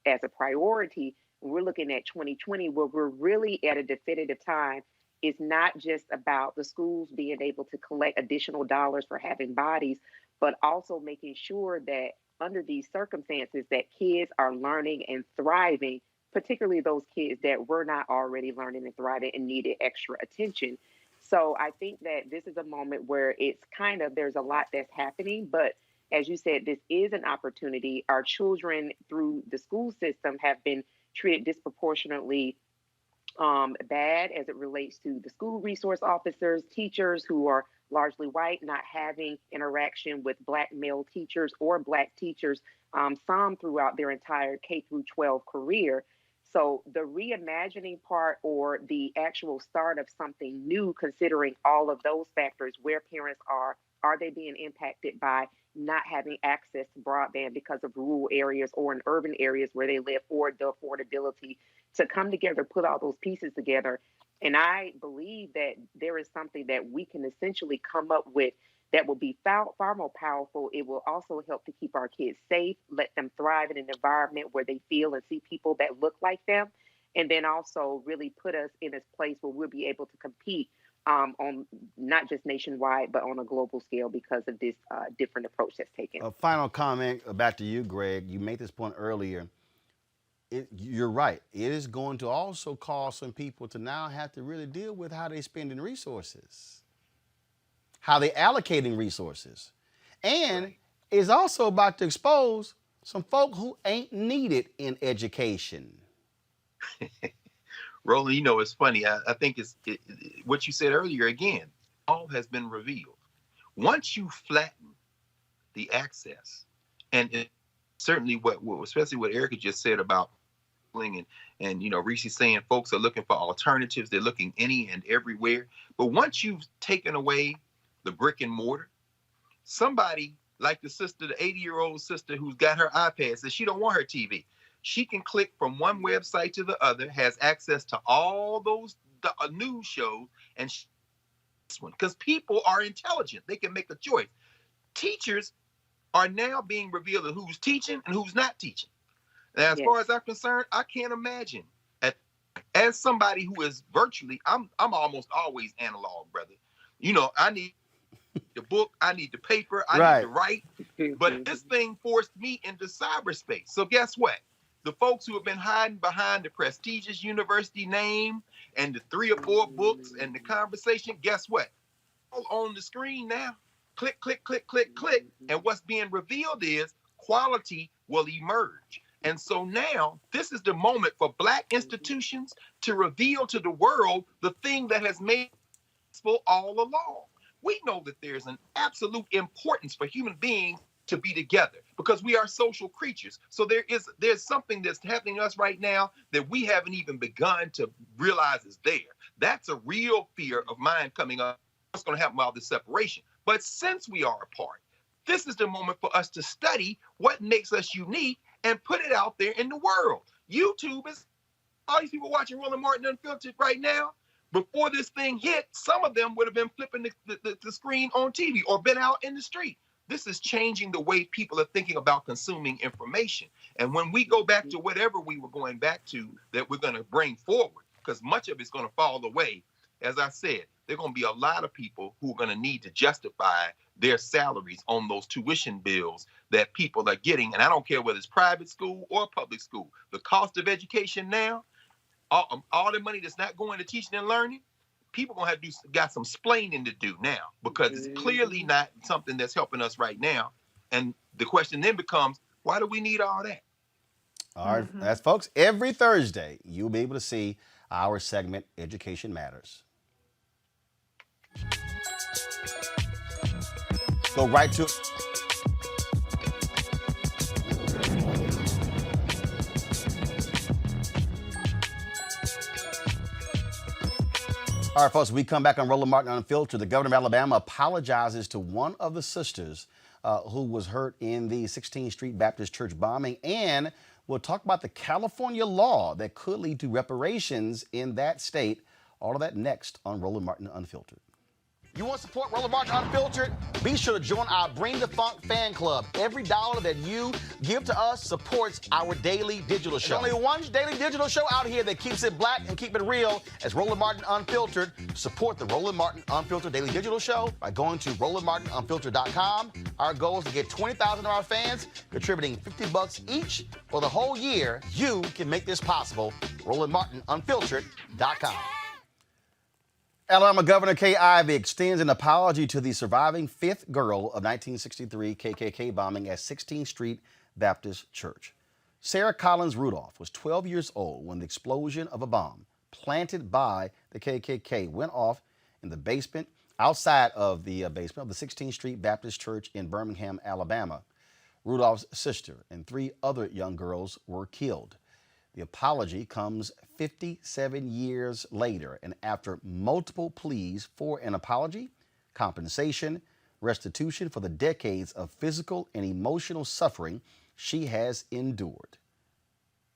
as a priority. We're looking at 2020, where we're really at a definitive time. It's not just about the schools being able to collect additional dollars for having bodies, but also making sure that under these circumstances that kids are learning and thriving, particularly those kids that were not already learning and thriving and needed extra attention. So I think that this is a moment where it's kind of, there's a lot that's happening, but as you said, this is an opportunity. Our children through the school system have been treated disproportionately bad as it relates to the school resource officers, teachers who are largely white, not having interaction with Black male teachers or Black teachers, some throughout their entire K through 12 career. So the reimagining part, or the actual start of something new, considering all of those factors, where parents are they being impacted by not having access to broadband because of rural areas or in urban areas where they live, or the affordability to come together, put all those pieces together. And I believe that there is something that we can essentially come up with that will be far more powerful. It will also help to keep our kids safe, let them thrive in an environment where they feel and see people that look like them, and then also really put us in this place where we'll be able to compete on not just nationwide, but on a global scale because of this different approach that's taken. A final comment back to you, Greg. You made this point earlier. You're right. It is going to also cause some people to now have to really deal with how they're spending resources, how they're allocating resources. And it's also about to expose some folk who ain't needed in education. Roland, you know, it's funny. I think what you said earlier, again, all has been revealed. Once you flatten the access, and certainly especially what Erica just said about and you know, Reese saying folks are looking for alternatives. They're looking any and everywhere. But once you've taken away the brick and mortar, somebody like the 80-year-old sister who's got her iPad says she don't want her TV. She can click from one website to the other, has access to all those news shows, and this one, because people are intelligent. They can make a choice. Teachers are now being revealed of who's teaching and who's not teaching. And as far as I'm concerned, I can't imagine. As somebody who is virtually, I'm almost always analog, brother. You know, I need the book, I need the paper, I need to write. But this thing forced me into cyberspace. So guess what? The folks who have been hiding behind the prestigious university name and the 3 or 4 books and the conversation, guess what? All on the screen now. Click, click, click, click, click. And what's being revealed is quality will emerge. And so now this is the moment for Black institutions to reveal to the world the thing that has made us all along. We know that there's an absolute importance for human beings to be together because we are social creatures. So there's something that's happening to us right now that we haven't even begun to realize is there. That's a real fear of mine coming up. What's going to happen about this separation? But since we are apart, this is the moment for us to study what makes us unique and put it out there in the world. YouTube is, all these people watching Roland Martin Unfiltered right now, before this thing hit, some of them would have been flipping the screen on TV or been out in the street. This is changing the way people are thinking about consuming information. And when we go back to whatever we were going back to that we're going to bring forward, because much of it's going to fall away, as I said, there are going to be a lot of people who are going to need to justify their salaries on those tuition bills that people are getting. And I don't care whether it's private school or public school. The cost of education now, all the money that's not going to teaching and learning, people are going to have got some splaining to do now because it's clearly not something that's helping us right now. And the question then becomes, why do we need all that? All right, that's folks. Every Thursday, you'll be able to see our segment, Education Matters. Go right to it. All right, folks, we come back on Roland Martin Unfiltered. The governor of Alabama apologizes to one of the sisters who was hurt in the 16th Street Baptist Church bombing. And we'll talk about the California law that could lead to reparations in that state. All of that next on Roland Martin Unfiltered. You want to support Roland Martin Unfiltered? Be sure to join our Bring the Funk fan club. Every dollar that you give to us supports our daily digital show. There's only one daily digital show out here that keeps it black and keep it real as Roland Martin Unfiltered. Support the Roland Martin Unfiltered daily digital show by going to RolandMartinUnfiltered.com. Our goal is to get 20,000 of our fans contributing $50 each for the whole year. You can make this possible. RolandMartinUnfiltered.com. Alabama Governor Kay Ivey extends an apology to the surviving fifth girl of 1963 KKK bombing at 16th Street Baptist Church. Sarah Collins Rudolph was 12 years old when the explosion of a bomb planted by the KKK went off in the basement, outside of the basement of the 16th Street Baptist Church in Birmingham, Alabama. Rudolph's sister and 3 other young girls were killed. The apology comes 57 years later, and after multiple pleas for an apology, compensation, restitution for the decades of physical and emotional suffering she has endured.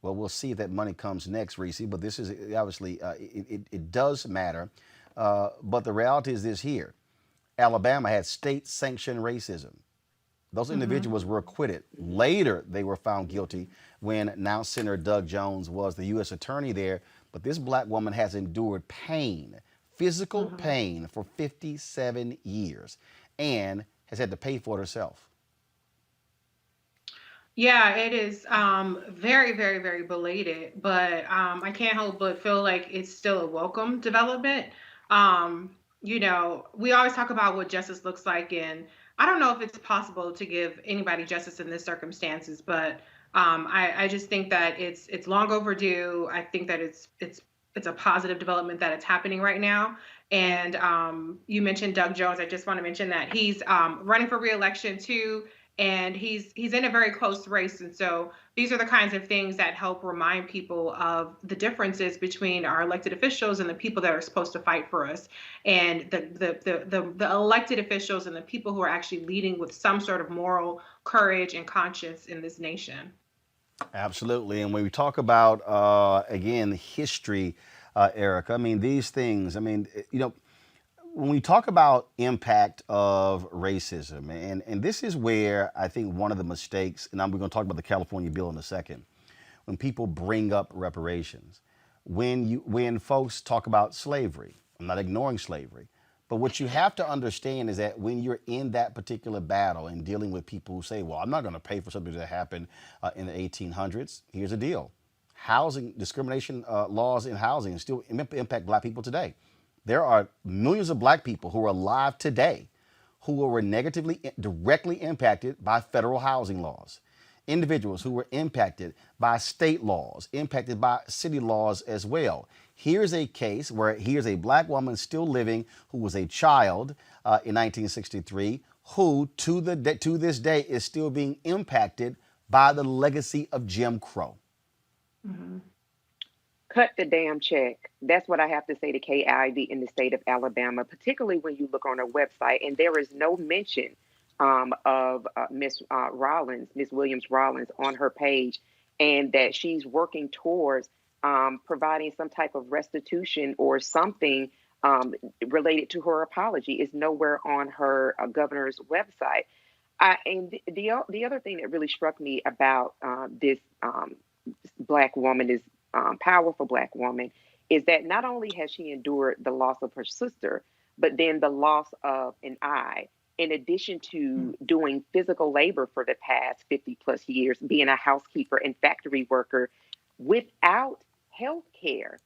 Well, we'll see if that money comes next, Reese, but this is obviously, it does matter. But the reality is this here. Alabama had state-sanctioned racism. Those individuals were acquitted. Later, they were found guilty when now Senator Doug Jones was the U.S. attorney there. But this black woman has endured pain, physical pain, for 57 years and has had to pay for it herself. Yeah, it is very, very, very belated, but I can't help but feel like it's still a welcome development. You know, we always talk about what justice looks like, and I don't know if it's possible to give anybody justice in this circumstances, but I just think that it's long overdue. I think that it's a positive development that it's happening right now. And you mentioned Doug Jones. I just want to mention that he's running for re-election too, and he's in a very close race. And so these are the kinds of things that help remind people of the differences between our elected officials and the people that are supposed to fight for us, and the elected officials and the people who are actually leading with some sort of moral courage and conscience in this nation. Absolutely. And when we talk about, again, history, Erica, I mean, these things, I mean, you know, when we talk about impact of racism, and this is where I think one of the mistakes, and we're going to talk about the California bill in a second, when people bring up reparations, when folks talk about slavery, I'm not ignoring slavery, but what you have to understand is that when you're in that particular battle and dealing with people who say, well, I'm not going to pay for something that happened in the 1800s, here's the deal. Housing, discrimination laws in housing still impact black people today. There are millions of black people who are alive today who were directly impacted by federal housing laws. Individuals who were impacted by state laws, impacted by city laws as well. Here's a case where here's a black woman still living who was a child in 1963 who to this day is still being impacted by the legacy of Jim Crow. Cut the damn check. That's what I have to say to Kay Ivey in the state of Alabama, particularly when you look on her website and there is no mention of Miss Williams Rollins on her page, and that she's working towards providing some type of restitution or something related to her apology is nowhere on her governor's website. And the other thing that really struck me about this black woman, this powerful black woman, is that not only has she endured the loss of her sister, but then the loss of an eye, in addition to doing physical labor for the past 50 plus years, being a housekeeper and factory worker without health care.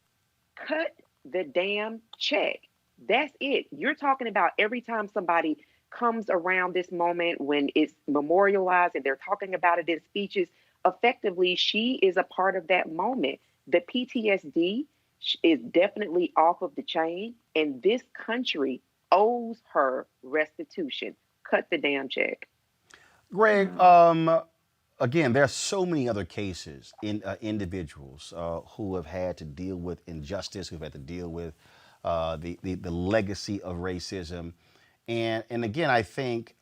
Cut the damn check. That's it. You're talking about every time somebody comes around this moment when it's memorialized and they're talking about it in speeches, effectively, she is a part of that moment. The PTSD is definitely off of the chain, and this country owes her restitution. Cut the damn check. Greg, again, there are so many other cases in individuals who have had to deal with injustice, who've had to deal with the legacy of racism. And again, I think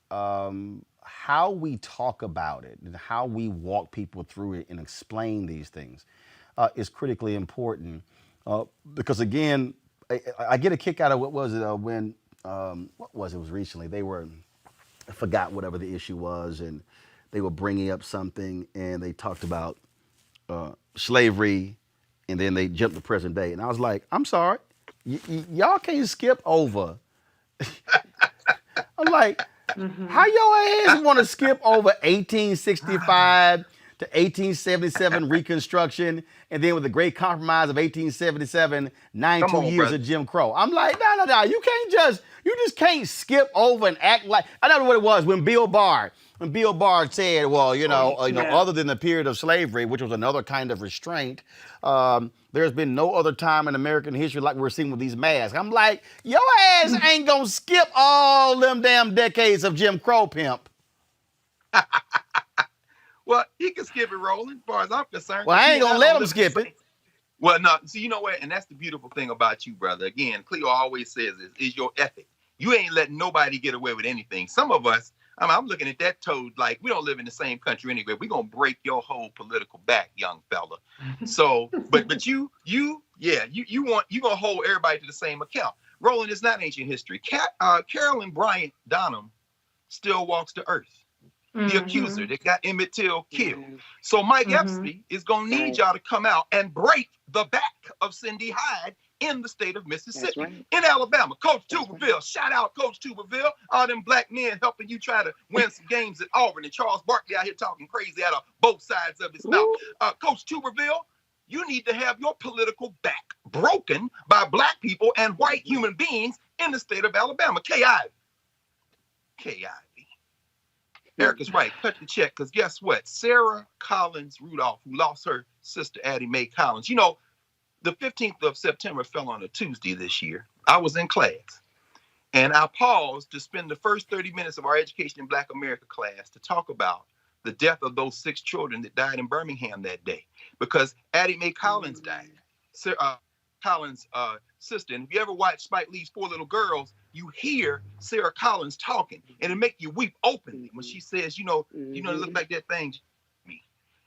how we talk about it and how we walk people through it and explain these things is critically important. Because again, I get a kick out of what was it when what was it was recently I forgot whatever the issue was, and they were bringing up something and they talked about slavery, and then they jumped to present day, and I was like, I'm sorry, y'all can't skip over. I'm like, how your ass want to skip over 1865 to 1877 Reconstruction, and then with the Great Compromise of 1877, 92 years brother. of Jim Crow? I'm like, no, you just can't skip over and act like. I don't know what it was when Bill Barr said, well, other than the period of slavery, which was another kind of restraint, there's been no other time in American history like we're seeing with these masks. I'm like, your ass ain't gonna skip all them damn decades of Jim Crow, pimp. Well, he can skip it, Roland, as far as I'm concerned. Well, I ain't gonna let him skip it. Well, no, see, you know what? And that's the beautiful thing about you, brother. Again, Cleo always says is your ethic. You ain't letting nobody get away with anything. Some of us, I'm looking at that toad like we don't live in the same country anyway. We're going to break your whole political back, young fella. So, but you going to hold everybody to the same account. Roland, it's not ancient history. Carolyn Bryant Donham still walks the earth. The accuser that got Emmett Till killed. So Mike Epstein is going to need y'all to come out and break the back of Cindy Hyde in the state of Mississippi. In Alabama. Coach Tuberville, shout out Coach Tuberville. All them black men helping you try to win some games at Auburn, and Charles Barkley out here talking crazy out of both sides of his mouth. Coach Tuberville, you need to have your political back broken by black people and white human beings in the state of Alabama. K.I.V. Erica's right. Cut the check, because guess what? Sarah Collins Rudolph, who lost her sister Addie Mae Collins. You know, the 15th of September fell on a Tuesday this year. I was in class, and I paused to spend the first 30 minutes of our Education in Black America class to talk about the death of those 6 children that died in Birmingham that day, because Addie Mae Collins died. Collins' sister. And if you ever watch Spike Lee's 4 Little Girls, you hear Sarah Collins talking, and it make you weep openly when she says, you look like that thing me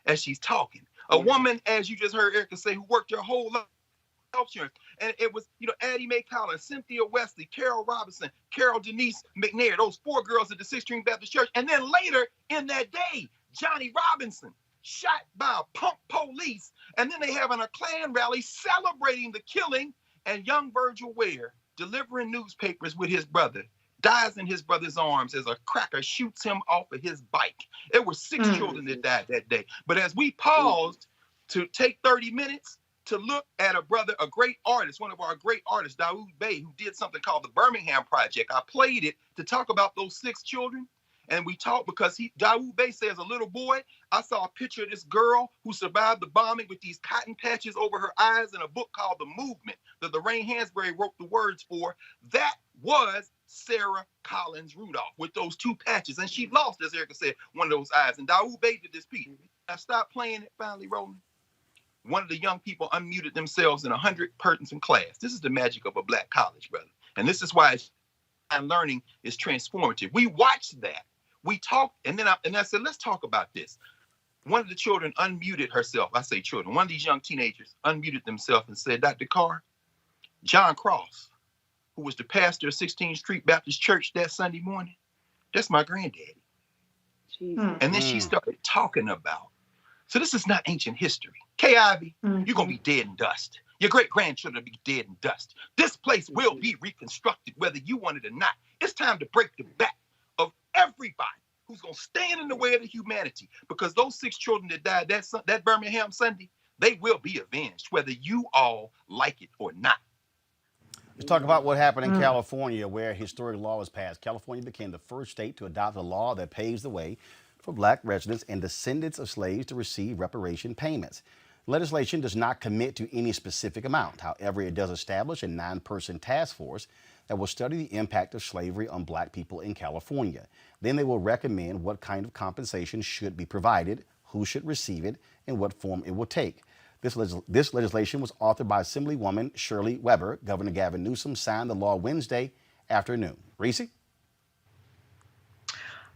as she's talking. A woman, as you just heard Erica say, who worked her whole life health insurance. And it was, Addie Mae Collins, Cynthia Wesley, Carol Robinson, Carol Denise McNair, those 4 girls at the 6th Street Baptist Church. And then later in that day, Johnny Robinson, shot by a punk police. And then they having a Klan rally celebrating the killing, and young Virgil Ware, delivering newspapers with his brother, dies in his brother's arms as a cracker shoots him off of his bike. There were 6 children that died that day. But as we paused to take 30 minutes to look at a brother, a great artist, one of our great artists, Daoud Bey, who did something called the Birmingham Project. I played it to talk about those 6 children. And we talked because Daoud Bey says, a little boy, I saw a picture of this girl who survived the bombing with these cotton patches over her eyes in a book called The Movement that Lorraine Hansberry wrote the words for. That was Sarah Collins Rudolph with those 2 patches. And she lost, as Erica said, one of those eyes. And Daoud Bey did this piece. I stopped playing it, finally rolling. One of the young people unmuted themselves in 100-person class. This is the magic of a black college, brother. And this is why learning is transformative. We watched that. We talked, and then I said, let's talk about this. One of the children unmuted herself. I say children. One of these young teenagers unmuted themselves and said, Dr. Carr, John Cross, who was the pastor of 16th Street Baptist Church that Sunday morning, that's my granddaddy. And then she started talking about, so this is not ancient history. K.I.V., you're going to be dead in dust. Your great-grandchildren will be dead in dust. This place will be reconstructed, whether you want it or not. It's time to break the back of everybody who's going to stand in the way of the humanity, because those 6 children that died that Birmingham Sunday, they will be avenged, whether you all like it or not. Let's talk about what happened in California, where a historic law was passed. California became the first state to adopt a law that paves the way for black residents and descendants of slaves to receive reparation payments. Legislation does not commit to any specific amount. However, it does establish a 9-person task force that will study the impact of slavery on black people in California. Then they will recommend what kind of compensation should be provided, who should receive it, and what form it will take. This legislation was authored by Assemblywoman Shirley Weber. Governor Gavin Newsom signed the law Wednesday afternoon. Reese?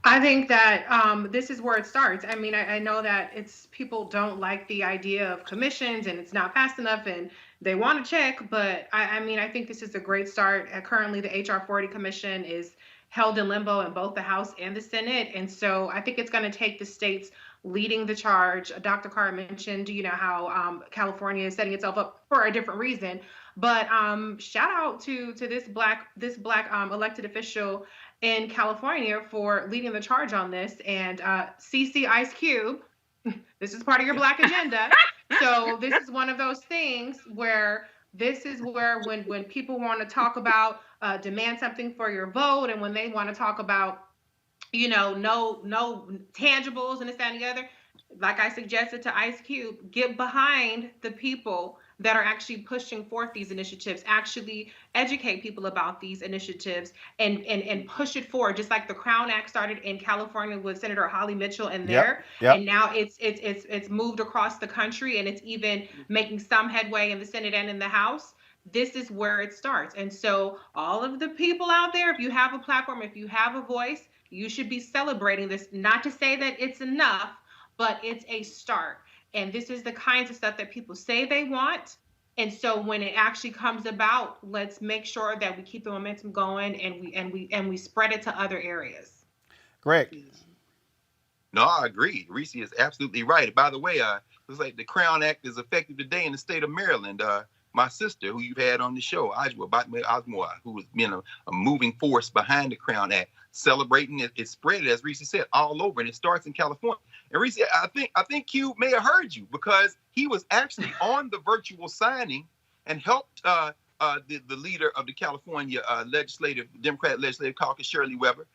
I think that this is where it starts. I mean, I know that it's people don't like the idea of commissions and it's not fast enough and they want to check, but I mean, I think this is a great start. Currently, the HR 40 commission is held in limbo in both the House and the Senate. And so I think it's going to take the states leading the charge. Dr. Carr mentioned, how California is setting itself up for a different reason. But shout out to this black elected official in California for leading the charge on this. And CC Ice Cube, this is part of your Black agenda. So this is one of those things where when people want to talk about demand something for your vote, and when they want to talk about, no tangibles and this, that, and the other, like I suggested to Ice Cube, get behind the people that are actually pushing forth these initiatives, actually educate people about these initiatives and push it forward. Just like the Crown Act started in California with Senator Holly Mitchell and and now it's moved across the country, and it's even making some headway in the Senate and in the House. This is where it starts. And so all of the people out there, if you have a platform, if you have a voice, you should be celebrating this. Not to say that it's enough, but it's a start. And this is the kinds of stuff that people say they want. And so when it actually comes about, let's make sure that we keep the momentum going and we spread it to other areas. Greg. No, I agree. Reese is absolutely right. By the way, it's like the Crown Act is effective today in the state of Maryland. My sister, who you've had on the show, Osmore, who has been a moving force behind the Crown Act, celebrating it. It's spread, as Reese said, all over, and it starts in California. And Reese, I think Q may have heard you, because he was actually on the virtual signing and helped the leader of the California Democratic Legislative Caucus, Shirley Weber,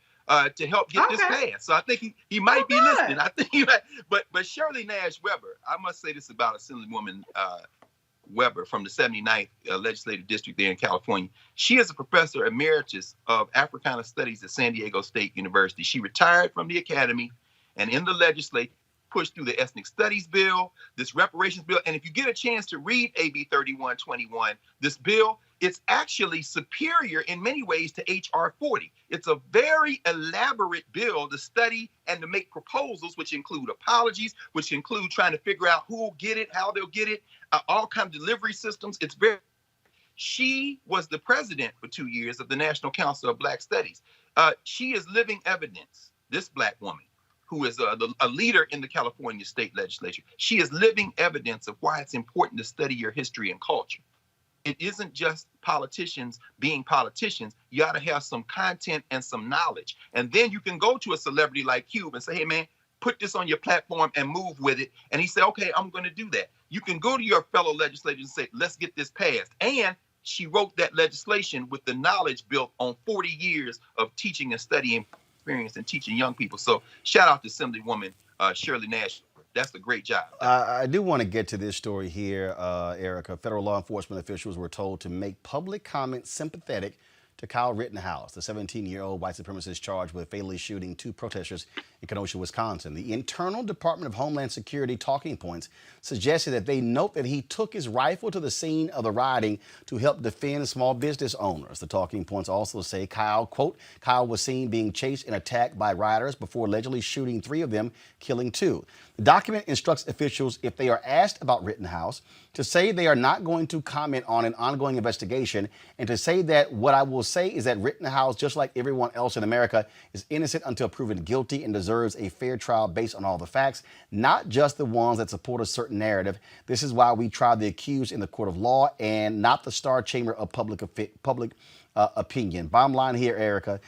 to help get this passed. So I think he might be listening. I think he might, but Shirley Nash Weber, I must say this about Assemblywoman Weber from the 79th Legislative District there in California. She is a professor emeritus of Africana Studies at San Diego State University. She retired from the academy and in the legislature pushed through the Ethnic Studies Bill, this Reparations Bill. And if you get a chance to read AB 3121, this bill, it's actually superior in many ways to HR 40. It's a very elaborate bill to study and to make proposals, which include apologies, which include trying to figure out who will get it, how they'll get it, all kinds of delivery systems. She was the president for 2 years of the National Council of Black Studies. She is living evidence, this Black woman, who is a leader in the California state legislature. She is living evidence of why it's important to study your history and culture. It isn't just politicians being politicians. You got to have some content and some knowledge. And then you can go to a celebrity like Cube and say, hey, man, put this on your platform and move with it. And he said, okay, I'm going to do that. You can go to your fellow legislators and say, let's get this passed. And she wrote that legislation with the knowledge built on 40 years of teaching and studying experience and teaching young people. So shout out to Assemblywoman Shirley Nash. That's a great job. I do want to get to this story here, Erica. Federal law enforcement officials were told to make public comments sympathetic to Kyle Rittenhouse, the 17-year-old white supremacist charged with fatally shooting 2 protesters in Kenosha, Wisconsin. The internal Department of Homeland Security talking points suggested that they note that he took his rifle to the scene of the rioting to help defend small business owners. The talking points also say Kyle, quote, Kyle was seen being chased and attacked by rioters before allegedly shooting 3 of them, killing 2. The document instructs officials, if they are asked about Rittenhouse, to say they are not going to comment on an ongoing investigation, and to say that what I will say is that Rittenhouse, just like everyone else in America, is innocent until proven guilty and deserves a fair trial based on all the facts, not just the ones that support a certain narrative. This is why we try the accused in the court of law and not the star chamber of public opinion. Bottom line here, Erica,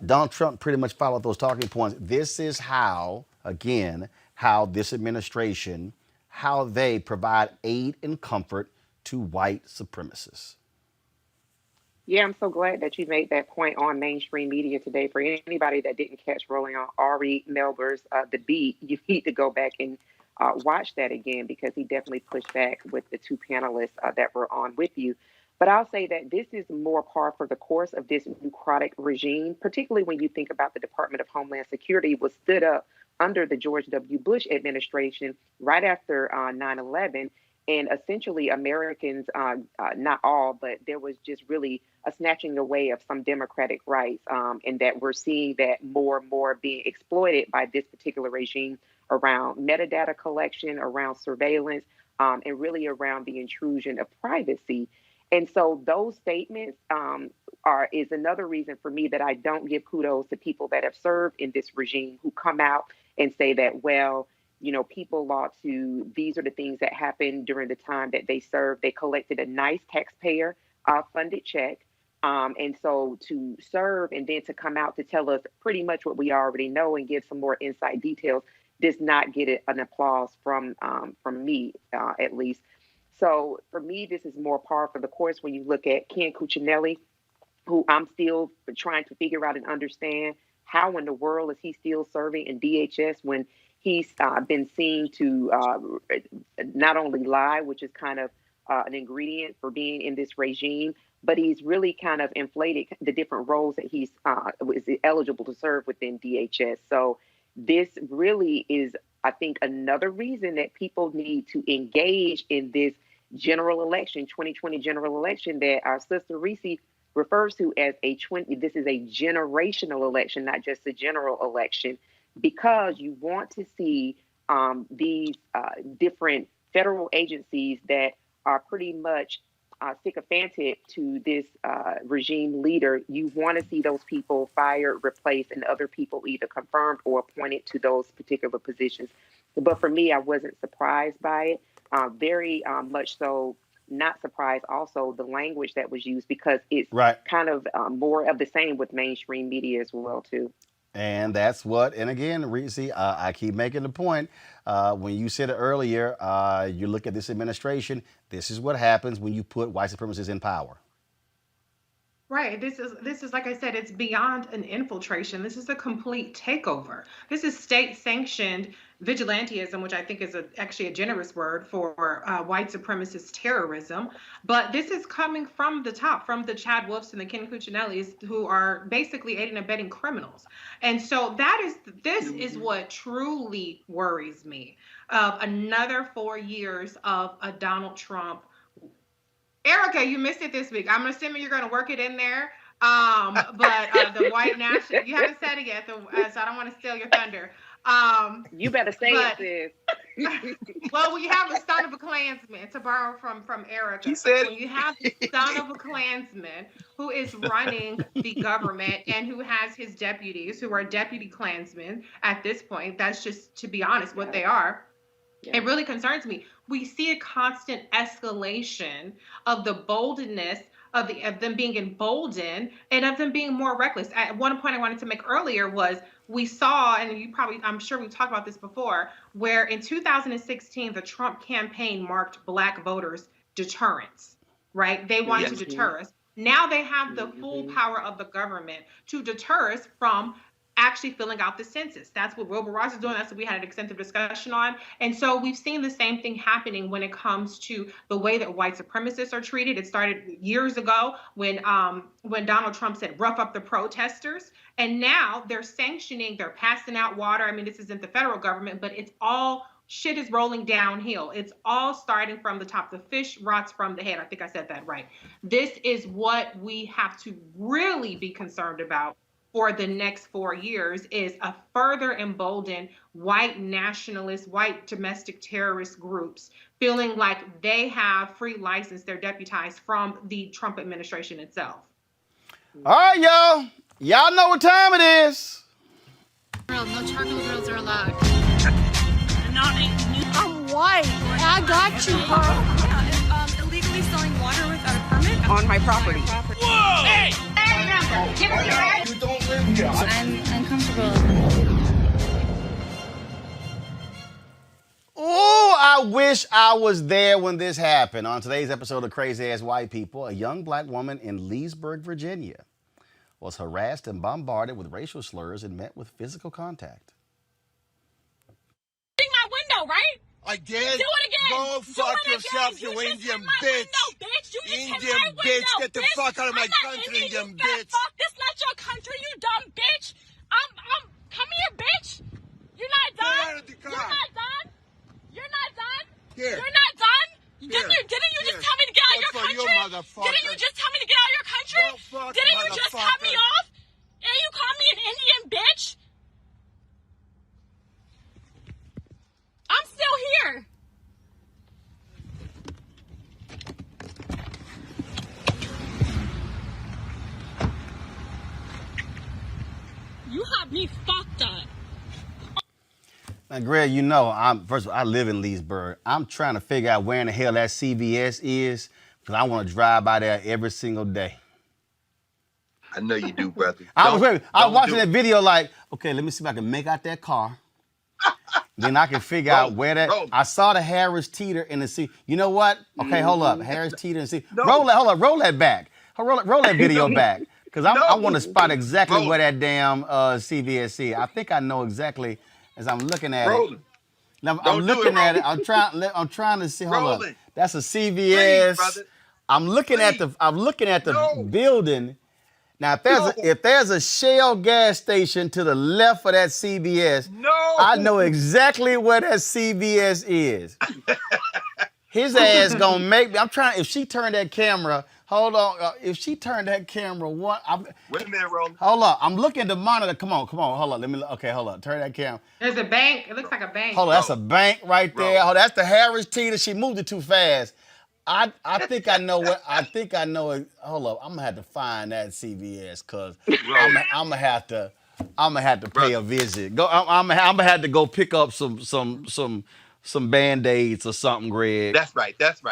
Donald Trump pretty much followed those talking points. This is how, again, how this administration, how they provide aid and comfort to white supremacists. Yeah, I'm so glad that you made that point on mainstream media today. For anybody that didn't catch rolling on Ari Melber's The Beat, you need to go back and watch that again, because he definitely pushed back with the 2 panelists that were on with you. But I'll say that this is more par for the course of this necrotic regime, particularly when you think about the Department of Homeland Security was stood up under the George W. Bush administration right after 9/11. And essentially Americans, not all, but there was just really a snatching away of some democratic rights, and that we're seeing that more and more being exploited by this particular regime around metadata collection, around surveillance, and really around the intrusion of privacy. And so those statements is another reason for me that I don't give kudos to people that have served in this regime who come out and say that, well, you know, people ought to, these are the things that happened during the time that they served. They collected a nice taxpayer funded check. And so to serve and then to come out to tell us pretty much what we already know and give some more inside details does not get an applause from me, at least. So for me, this is more par for the course when you look at Ken Cuccinelli, who I'm still trying to figure out and understand how in the world is he still serving in DHS when he's been seen to not only lie, which is kind of an ingredient for being in this regime, but he's really kind of inflated the different roles that he's is eligible to serve within DHS. So this really is, I think, another reason that people need to engage in this general election, 2020 general election that our sister Reese refers to as this is a generational election, not just a general election, because you want to see these different federal agencies that are pretty much sycophantic to this regime leader. You want to see those people fired, replaced, and other people either confirmed or appointed to those particular positions. But for me, I wasn't surprised by it. Very much so not surprised also the language that was used, because it's kind of more of the same with mainstream media as well, too. And that's what, and again, Reese, I keep making the point, when you said it earlier, you look at this administration, this is what happens when you put white supremacists in power. Right. This is like I said, it's beyond an infiltration. This is a complete takeover. This is state-sanctioned vigilantism, which I think is actually a generous word for white supremacist terrorism. But this is coming from the top, from the Chad Wolfs and the Ken Cuccinellis, who are basically aiding and abetting criminals. And so this is what truly worries me. Another 4 years of a Donald Trump. Erica, you missed it this week. I'm assuming you're going to work it in there. But the white national, you haven't said it yet, so I don't want to steal your thunder. You better say it, sis. Well, when you have a son of a Klansman, to borrow from Erica, when you have the son of a Klansman who is running the government and who has his deputies who are deputy Klansmen at this point, that's just, to be honest, what they are. It really concerns me. We see a constant escalation of the boldness of them being emboldened and of them being more reckless. At one point I wanted to make earlier was we saw, and I'm sure we've talked about this before, where in 2016, the Trump campaign marked Black voters deterrence, right? They wanted to deter us. Now they have the full power of the government to deter us from actually filling out the census. That's what Wilbur Ross is doing. That's what we had an extensive discussion on. And so we've seen the same thing happening when it comes to the way that white supremacists are treated. It started years ago when Donald Trump said, rough up the protesters. And now they're sanctioning, they're passing out water. I mean, this isn't the federal government, but it's all, shit is rolling downhill. It's all starting from the top. The fish rots from the head. I think I said that right. This is what we have to really be concerned about for the next 4 years, is a further emboldened white nationalist, white domestic terrorist groups feeling like they have free license, they're deputized from the Trump administration itself. All right, y'all. Y'all know what time it is. No charcoal grills are allowed. I'm white. I got you, huh? Illegally selling water without a permit on my property. Whoa! Hey! Give us your address. You don't live here. I'm uncomfortable. Oh, I wish I was there when this happened. On today's episode of Crazy Ass White People, a young black woman in Leesburg, Virginia, was harassed and bombarded with racial slurs and met with physical contact. My window, right? I did. Do it again. Go fuck yourself, you Indian bitch. Indian bitch, get the fuck out of my country, Indian bitch. This not your country, you dumb bitch. Come here, bitch. You're not done. Get out of the car. You're not done. You're not done. Here. You're not done. Didn't you just tell me to get out of your country? Didn't you just tell me to get out of your country? Didn't you just cut me off? And you called me an Indian bitch? I'm still here. You have me fucked up. Now, Greg, you know, first of all, I live in Leesburg. I'm trying to figure out where in the hell that CVS is because I want to drive by there every single day. I know you do, brother. I was watching that video like, okay, let me see if I can make out that car. Then I can figure out where that. I saw the Harris Teeter in the C. You know what? Okay, hold up. Harris Teeter in the C. Roll that back. Roll that video back. Because I want to spot exactly where that damn CVS is. I think I know exactly as I'm looking at it. Now, I'm looking at it. I'm trying to see. Hold up. That's a CVS. Please, I'm looking at the building. Now, if there's a Shell gas station to the left of that CVS, I know exactly where that CVS is. His ass gonna make me. I'm trying. If she turned that camera, hold on. If she turned that camera, wait a minute, Roland. Hold up. I'm looking at the monitor. Come on. Hold up. Okay, hold up. Turn that camera. There's a bank. It looks like a bank. Hold on. That's a bank right there. Oh, that's the Harris Teeter. She moved it too fast. I think I know what. I think I know it. Hold up. I'm gonna have to find that CVS because I'm gonna have to pay a visit. I'm gonna have to go pick up some Band-Aids or something, Greg. That's right. That's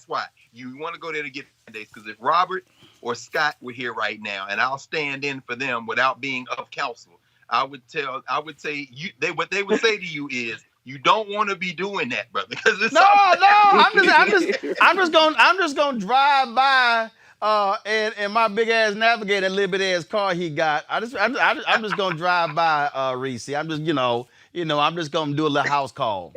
why you want to go there to get Band-Aids, because if Robert or Scott were here right now, and I'll stand in for them without being of counsel, I would say what they would say to you is, you don't want to be doing that, brother. I'm just gonna drive by and my big ass Navigator, little bit ass car he got. I'm just gonna drive by Reese. I'm just I'm just gonna do a little house call.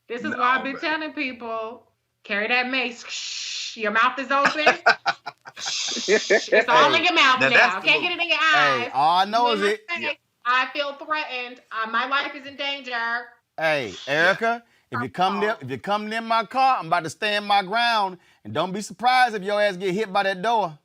This is why I've been telling people, carry that mace. Shh, your mouth is open. It's all in your mouth now. Can't get it in your eyes. Hey, all I know is it. I feel threatened. My life is in danger. Hey, Erica, if you come near my car, I'm about to stand my ground, and don't be surprised if your ass get hit by that door.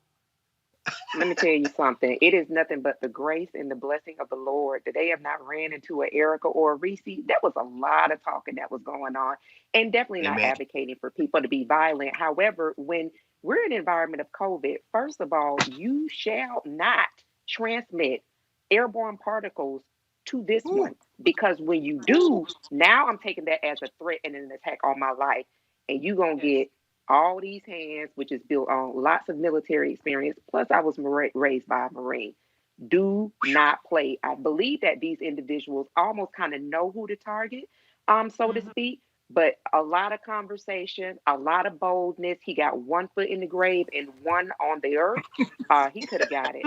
Let me tell you something. It is nothing but the grace and the blessing of the Lord that they have not ran into an Erica or a Reese. That was a lot of talking that was going on, and definitely not advocating for people to be violent. However, when we're in an environment of COVID, first of all, you shall not transmit airborne particles to this one, because when you do, now I'm taking that as a threat and an attack on my life, and you're gonna get all these hands, which is built on lots of military experience. Plus, I was raised by a Marine. Do not play. I believe that these individuals almost kind of know who to target, so to speak. But a lot of conversation, a lot of boldness. He got one foot in the grave and one on the earth. He could have got it.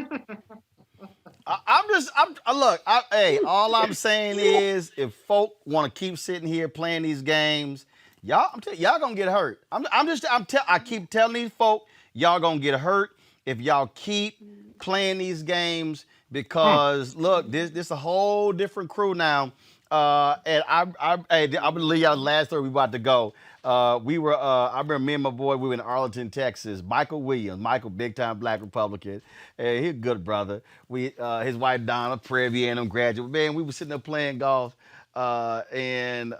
All I'm saying is, if folk want to keep sitting here playing these games, y'all gonna get hurt. I keep telling these folk, y'all gonna get hurt if y'all keep playing these games, because look, this a whole different crew now. And I believe y'all last story we about to go. I remember me and my boy, we were in Arlington, Texas. Michael Williams, big time Black Republican. He's a good brother. His wife Donna, Prairie View A&M graduate. Man, we were sitting there playing golf, and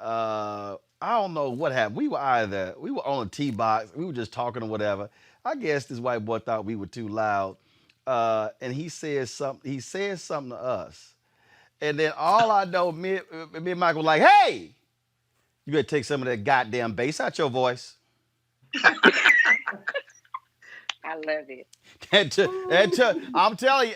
I don't know what happened. We were on a tee box. We were just talking or whatever. I guess this white boy thought we were too loud, and he said something. He said something to us, and then all I know, me and Michael were like, "Hey, you better take some of that goddamn bass out your voice." I love it. I'm telling you,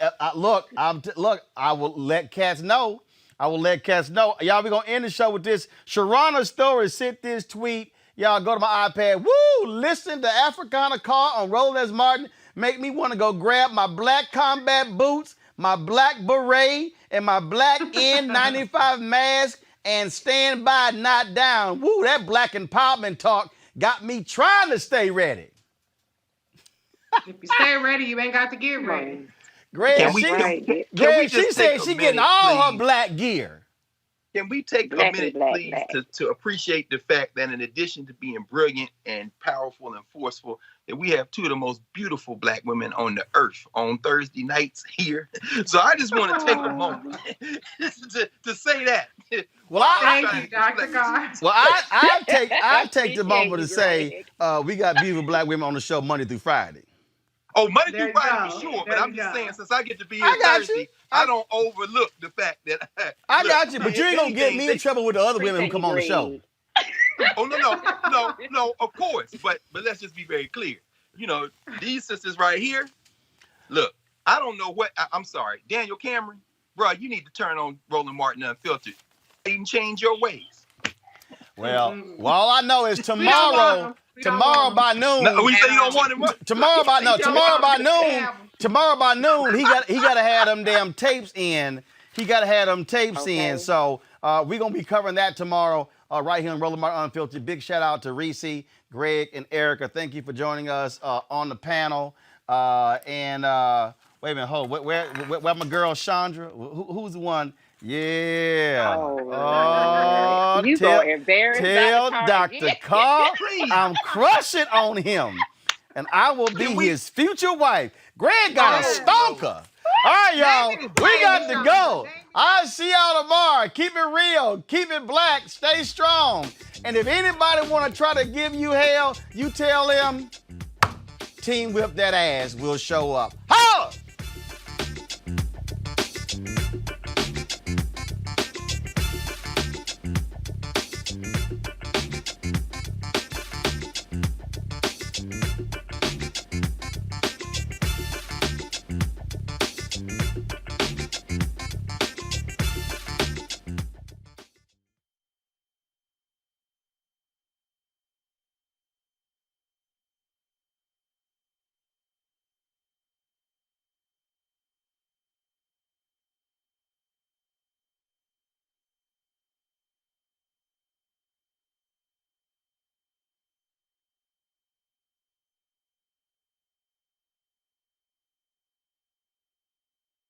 I will let cats know. Y'all, we going to end the show with this. Sharana Story sent this tweet. Y'all go to my iPad. Woo! Listen to Africana Car on Roland S. Martin. Make me want to go grab my black combat boots, my black beret, and my black N95 mask and stand by, not down. Woo! That black empowerment talk got me trying to stay ready. If you stay ready, you ain't got to get ready. Greg, she said she getting all her black gear. Can we take a minute, please, to appreciate the fact that in addition to being brilliant and powerful and forceful, that we have two of the most beautiful Black women on the earth on Thursday nights here. So I just want to take a moment to say that. Well, thank you, Dr. Goss. Well, I take the moment to say we got beautiful Black women on the show Monday through Friday. Oh, Monday through Friday for sure, but I'm just saying, since I get to be here Thursday, I don't overlook the fact that I got you, but you ain't gonna get me in trouble with the other women who come on the show. Oh no, of course, but let's just be very clear. You know, these sisters right here. Look, I don't know what. I'm sorry, Daniel Cameron, bro. You need to turn on Roland Martin Unfiltered and change your ways. Well, all I know is tomorrow by noon. No, we say you don't want him. Tomorrow by noon, he got to have them damn tapes in. He got to have them tapes in. So we're gonna be covering that tomorrow right here on Roland Martin Unfiltered. Big shout out to Reese, Greg, and Erica. Thank you for joining us on the panel. Wait a minute, hold. Where my girl Chandra? Who's the one? Yeah. Oh, you go embarrass Dr. Carr I'm crushing on him. And I will be his future wife. Greg got a stalker. All right, y'all. We got to go. I'll see y'all tomorrow. Keep it real. Keep it black. Stay strong. And if anybody want to try to give you hell, you tell them, Team Whip That Ass will show up.